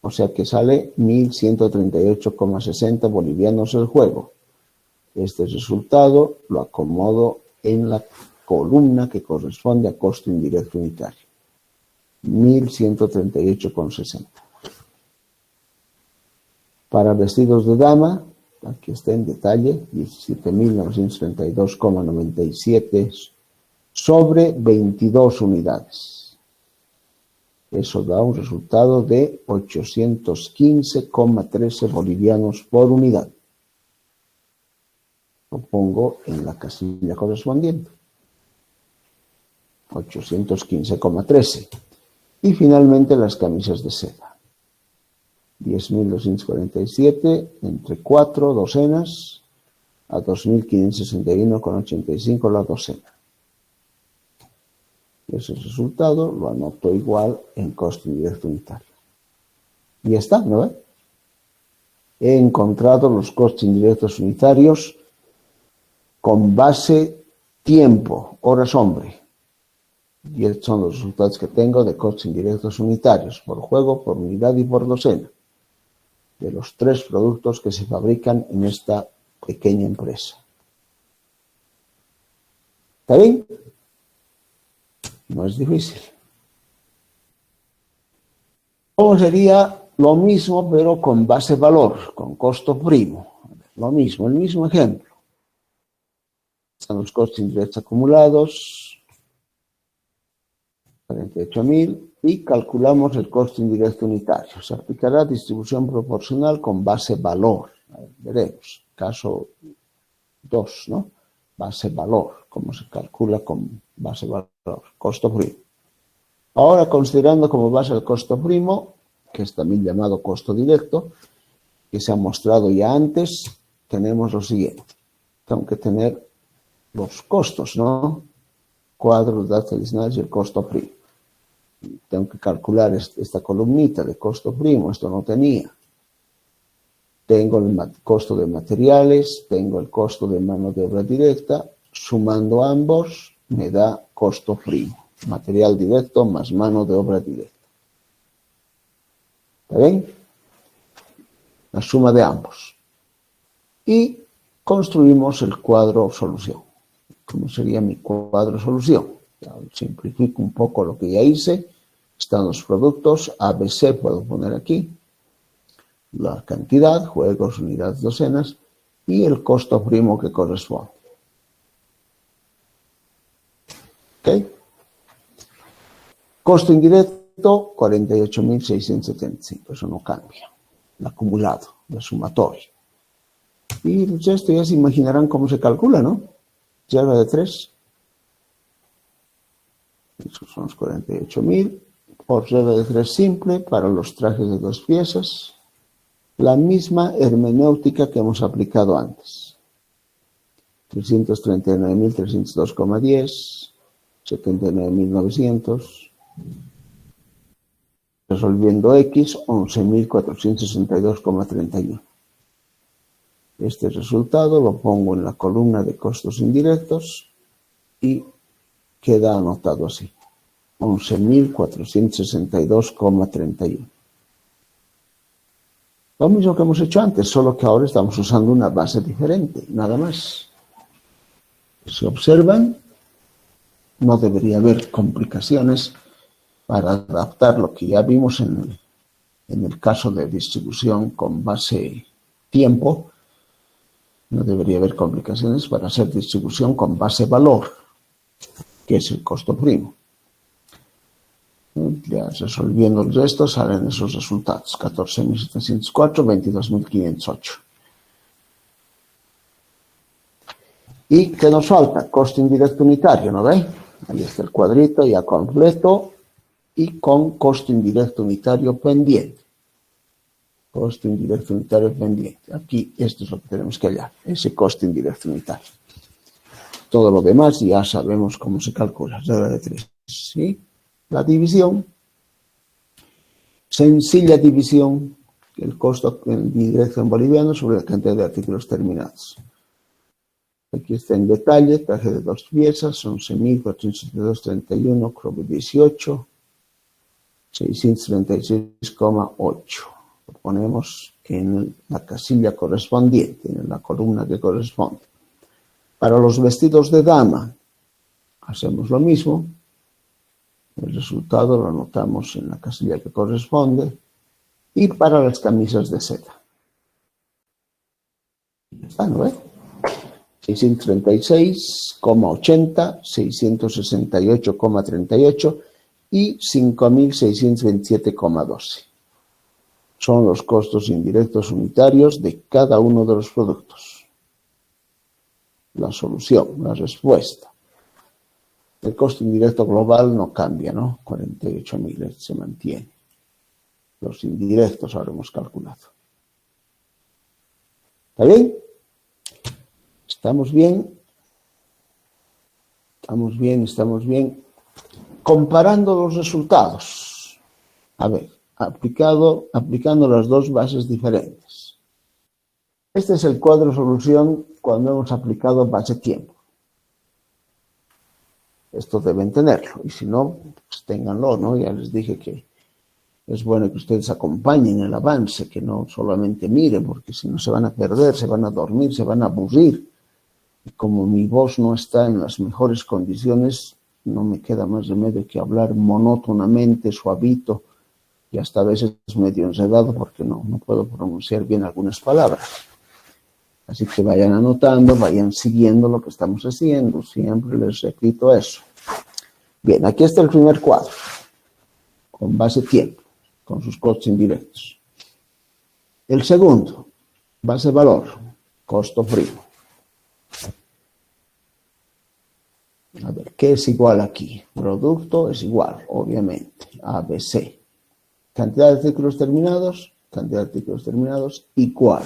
O sea que sale 1.138,60 bolivianos el juego. Este resultado lo acomodo en la columna que corresponde a costo indirecto unitario. 1.138,60. Para vestidos de dama, aquí está en detalle, 17.932,97 sobre 22 unidades. Eso da un resultado de 815,13 bolivianos por unidad. Lo pongo en la casilla correspondiente. 815,13. Y finalmente las camisas de seda. 10.247 entre 4 docenas a 2.561,85 la docena. Ese resultado lo anoto igual en costo indirecto unitario. Y ya está, ¿no? He encontrado los costos indirectos unitarios con base tiempo, horas hombre. Y estos son los resultados que tengo de costos indirectos unitarios, por juego, por unidad y por docena, de los 3 productos que se fabrican en esta pequeña empresa. ¿Está bien? No es difícil. ¿Cómo sería lo mismo, pero con base valor, con costo primo? Lo mismo, el mismo ejemplo. Están los costos indirectos acumulados, 48.000, y calculamos el costo indirecto unitario. Se aplicará distribución proporcional con base valor. Veremos. Caso 2, ¿no? Base valor. ¿Cómo se calcula con base valor? Costo primo. Ahora, considerando como base el costo primo, que es también llamado costo directo, que se ha mostrado ya antes, tenemos lo siguiente. Tengo que tener los costos, ¿no? Cuadros, datos adicionales y el costo primo. Tengo que calcular esta columnita de costo primo, esto no tenía. Tengo el costo de materiales, tengo el costo de mano de obra directa, sumando ambos me da costo primo. Material directo más mano de obra directa. ¿Está bien? La suma de ambos. Y construimos el cuadro solución. ¿Cómo sería mi cuadro solución? Simplifico un poco lo que ya hice. Están los productos, ABC puedo poner aquí. La cantidad, juegos, unidades, docenas, y el costo primo que corresponde. ¿Ok? Costo indirecto, 48.675. Eso no cambia. El acumulado, el sumatorio. Y esto ya se imaginarán cómo se calcula, ¿no? Regla de 3. Esos son los 48.000. Por regla de 3 simple, para los trajes de 2 piezas. La misma hermenéutica que hemos aplicado antes. 339.302,10, 79.900. Resolviendo X, 11.462,31. Este resultado lo pongo en la columna de costos indirectos y queda anotado así. 11.462,31. Lo mismo que hemos hecho antes, solo que ahora estamos usando una base diferente, nada más. Si observan, no debería haber complicaciones para adaptar lo que ya vimos en el caso de distribución con base tiempo. No debería haber complicaciones para hacer distribución con base valor, que es el costo primo. Ya resolviendo el resto salen esos resultados. 14.704, 22.508. ¿Y qué nos falta? Costo indirecto unitario, ¿no ve? Ahí está el cuadrito ya completo y con costo indirecto unitario pendiente. Costo indirecto unitario pendiente. Aquí esto es lo que tenemos que hallar, ese costo indirecto unitario. Todo lo demás ya sabemos cómo se calcula. Regla de 3. ¿Sí? La división, sencilla división, el costo indirecto en boliviano sobre la cantidad de artículos terminados. Aquí está en detalle, traje de 2 piezas, 11.472,31, cromo 18, 636,8. Lo ponemos en la casilla correspondiente, en la columna que corresponde. Para los vestidos de dama, hacemos lo mismo. El resultado lo anotamos en la casilla que corresponde. Y para las camisas de seda. Está, ¿no ve? 636,80, 668,38 y 5.627,12. Son los costos indirectos unitarios de cada uno de los productos. La solución, la respuesta. El costo indirecto global no cambia, ¿no? 48.000 se mantiene. Los indirectos ahora hemos calculado. ¿Está bien? ¿Estamos bien? Estamos bien. Comparando los resultados. A ver, aplicando las dos bases diferentes. Este es el cuadro solución cuando hemos aplicado base tiempo. Esto deben tenerlo, y si no, pues ténganlo, ¿no? Ya les dije que es bueno que ustedes acompañen el avance, que no solamente miren, porque si no se van a perder, se van a dormir, se van a aburrir. Y como mi voz no está en las mejores condiciones, no me queda más remedio que hablar monótonamente, suavito, y hasta a veces medio enredado, porque no puedo pronunciar bien algunas palabras. Así que vayan anotando, vayan siguiendo lo que estamos haciendo. Siempre les repito eso. Bien, aquí está el primer cuadro, con base tiempo, con sus costos indirectos. El segundo, base valor, costo primo. A ver, ¿qué es igual aquí? Producto es igual, obviamente, ABC. Cantidad de artículos terminados, igual.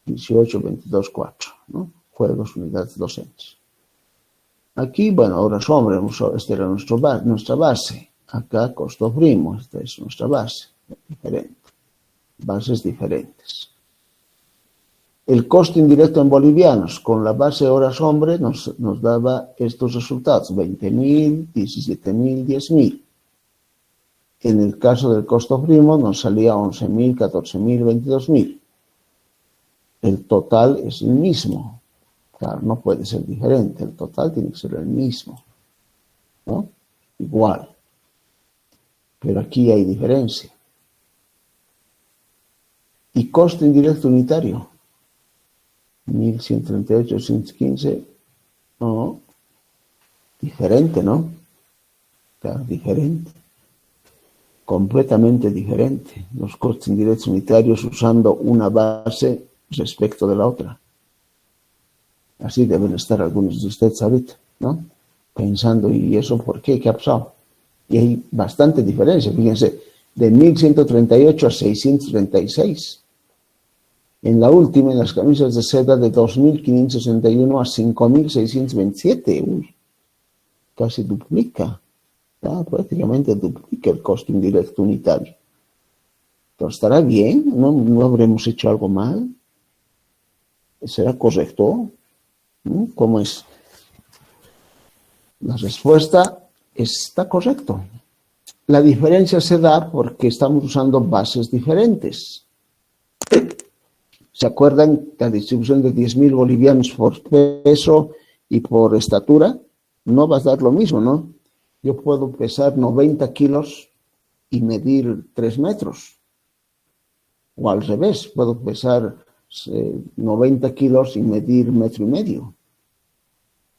18, 22, 4, ¿no? Juegos, unidades, docentes. Aquí, bueno, ahora esta era nuestra base. Acá costo primo, esta es nuestra base, diferente. Bases diferentes. El costo indirecto en bolivianos con la base horas hombre nos daba estos resultados, 20.000, 17.000, 10.000. En el caso del costo primo nos salía 11.000, 14.000, 22.000. El total es el mismo. Claro, no puede ser diferente, el total tiene que ser el mismo, ¿no? Igual. Pero aquí hay diferencia. Y costo indirecto unitario, 1.138, 115, no, diferente, ¿no? Claro, diferente. Completamente diferente. Los costos indirectos unitarios usando una base respecto de la otra. Así deben estar algunos de ustedes ahorita, ¿no? Pensando, ¿y eso por qué? ¿Qué ha pasado? Y hay bastante diferencia. Fíjense, de 1.138 a 636. En la última, en las camisas de seda, de 2.561 a 5.627. Uy, casi duplica. Prácticamente duplica el costo indirecto unitario. Entonces, ¿estará bien? ¿No habremos hecho algo mal? ¿Será correcto? ¿Cómo es? La respuesta está correcto. La diferencia se da porque estamos usando bases diferentes. ¿Se acuerdan la distribución de 10.000 bolivianos por peso y por estatura? No va a dar lo mismo, ¿no? Yo puedo pesar 90 kilos y medir 3 metros. O al revés, puedo pesar 90 kilos y medir 1,5 metros.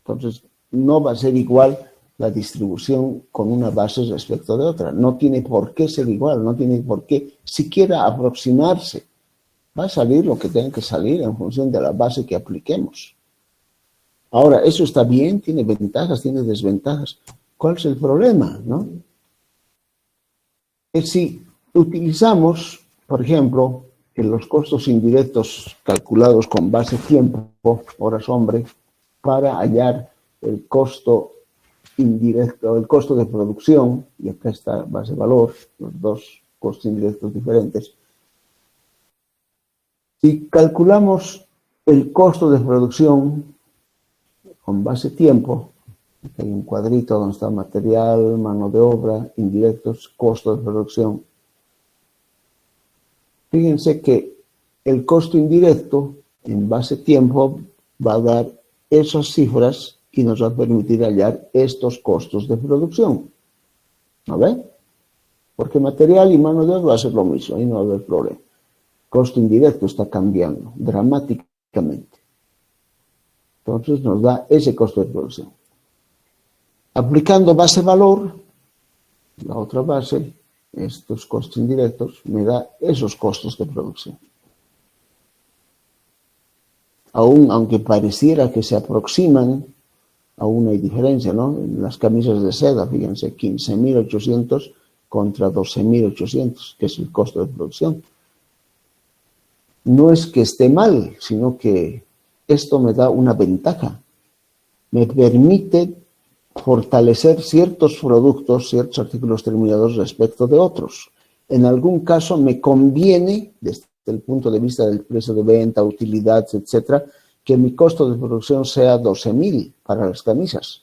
Entonces, no va a ser igual la distribución con una base respecto de otra. No tiene por qué ser igual, no tiene por qué siquiera aproximarse. Va a salir lo que tenga que salir en función de la base que apliquemos. Ahora, eso está bien, tiene ventajas, tiene desventajas. ¿Cuál es el problema, no? Es si utilizamos, por ejemplo, en los costos indirectos calculados con base tiempo, horas hombre, para hallar el costo indirecto, el costo de producción, y acá está base valor, los dos costos indirectos diferentes. Si calculamos el costo de producción con base tiempo, hay un cuadrito donde está material, mano de obra, indirectos, costo de producción. Fíjense que el costo indirecto en base tiempo va a dar esas cifras y nos va a permitir hallar estos costos de producción. ¿No ven? Porque material y mano de obra va a ser lo mismo, ahí no va a haber problema. Costo indirecto está cambiando dramáticamente. Entonces nos da ese costo de producción. Aplicando base valor, la otra base, estos costos indirectos, me da esos costos de producción. Aunque pareciera que se aproximan, aún hay diferencia, ¿no? En las camisas de seda, fíjense, 15.800 contra 12.800, que es el costo de producción. No es que esté mal, sino que esto me da una ventaja. Me permite fortalecer ciertos productos, ciertos artículos terminados respecto de otros. En algún caso me conviene, desde el punto de vista del precio de venta, utilidades, etcétera, que mi costo de producción sea 12.000 para las camisas.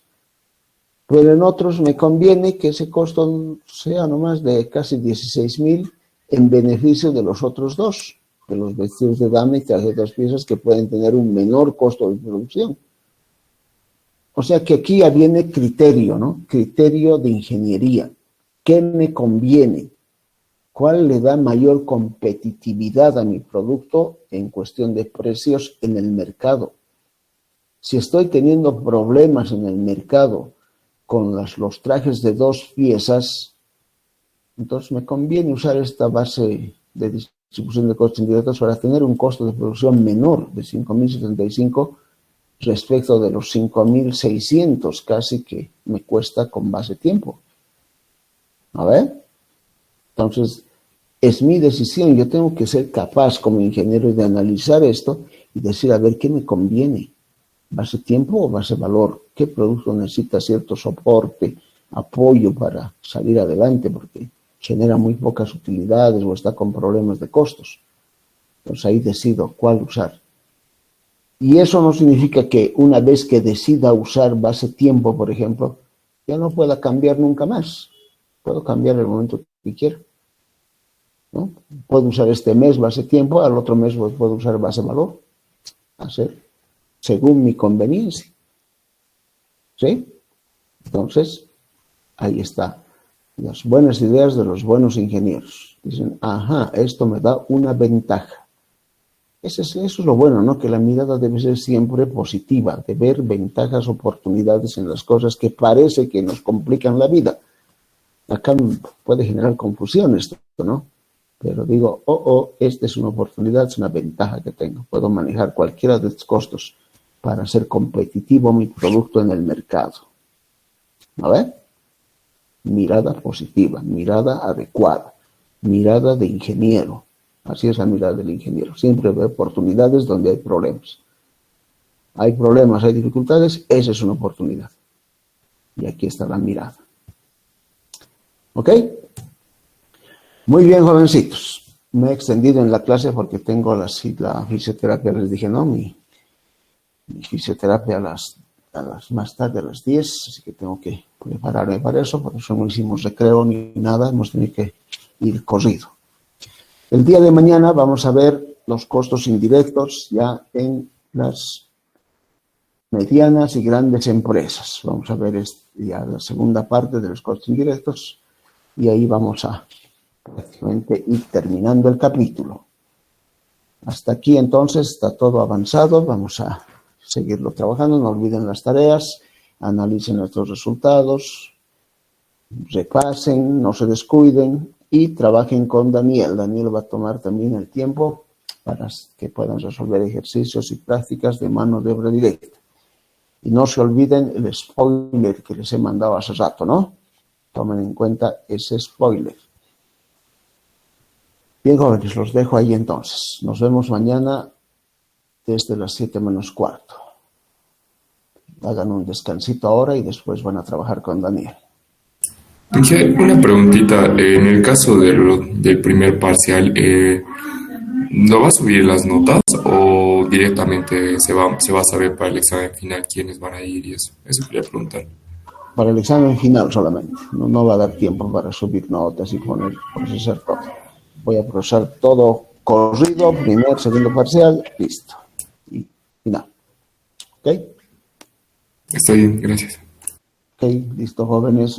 Pero en otros me conviene que ese costo sea nomás de casi 16.000 en beneficio de los otros dos, de los vestidos de dama y tarjetas piezas que pueden tener un menor costo de producción. O sea que aquí ya viene criterio, ¿no? Criterio de ingeniería. ¿Qué me conviene? ¿Cuál le da mayor competitividad a mi producto en cuestión de precios en el mercado? Si estoy teniendo problemas en el mercado con los trajes de 2 piezas, entonces me conviene usar esta base de distribución de costos indirectos para tener un costo de producción menor de 5.075 respecto de los 5.600 casi que me cuesta con base tiempo. A ver, entonces es mi decisión, yo tengo que ser capaz como ingeniero de analizar esto y decir, a ver, ¿qué me conviene? ¿Base tiempo o base valor? ¿Qué producto necesita cierto soporte apoyo para salir adelante porque genera muy pocas utilidades o está con problemas de costos. Entonces ahí decido cuál usar. Y eso no significa que una vez que decida usar base tiempo, por ejemplo, ya no pueda cambiar nunca más. Puedo cambiar el momento que quiera, ¿no? Puedo usar este mes base tiempo, al otro mes puedo usar base valor. Hacer según mi conveniencia. ¿Sí? Entonces, ahí está. Las buenas ideas de los buenos ingenieros. Dicen, ajá, esto me da una ventaja. Eso es lo bueno, ¿no? Que la mirada debe ser siempre positiva, de ver ventajas, oportunidades en las cosas que parece que nos complican la vida. Acá puede generar confusión esto, ¿no? Pero digo, esta es una oportunidad, es una ventaja que tengo. Puedo manejar cualquiera de estos costos para hacer competitivo mi producto en el mercado. ¿A ver? Mirada positiva, mirada adecuada, mirada de ingeniero. Así es la mirada del ingeniero. Siempre ve oportunidades donde hay problemas. Hay problemas, hay dificultades, esa es una oportunidad. Y aquí está la mirada. ¿Ok? Muy bien, jovencitos. Me he extendido en la clase porque tengo la fisioterapia, les dije, no, mi fisioterapia a las más tarde, a las 10, así que tengo que prepararme para eso, por eso no hicimos recreo ni nada, hemos tenido que ir corrido. El día de mañana vamos a ver los costos indirectos ya en las medianas y grandes empresas. Vamos a ver ya la segunda parte de los costos indirectos y ahí vamos a prácticamente ir terminando el capítulo. Hasta aquí entonces está todo avanzado, vamos a seguirlo trabajando, no olviden las tareas, analicen nuestros resultados, repasen, no se descuiden y trabajen con Daniel. Daniel va a tomar también el tiempo para que puedan resolver ejercicios y prácticas de mano de obra directa. Y no se olviden el spoiler que les he mandado hace rato, ¿no? Tomen en cuenta ese spoiler. Bien, jóvenes, los dejo ahí entonces. Nos vemos mañana desde las 7 menos cuarto. Hagan un descansito ahora y después van a trabajar con Daniel. Una preguntita, en el caso del primer parcial, ¿no va a subir las notas o directamente se va a saber para el examen final quiénes van a ir y eso? Eso quería preguntar. Para el examen final solamente, no va a dar tiempo para subir notas y procesar todo. Voy a procesar todo corrido, primer, segundo parcial, listo. Y final. ¿Ok? Está bien, gracias. Ok, listo, jóvenes.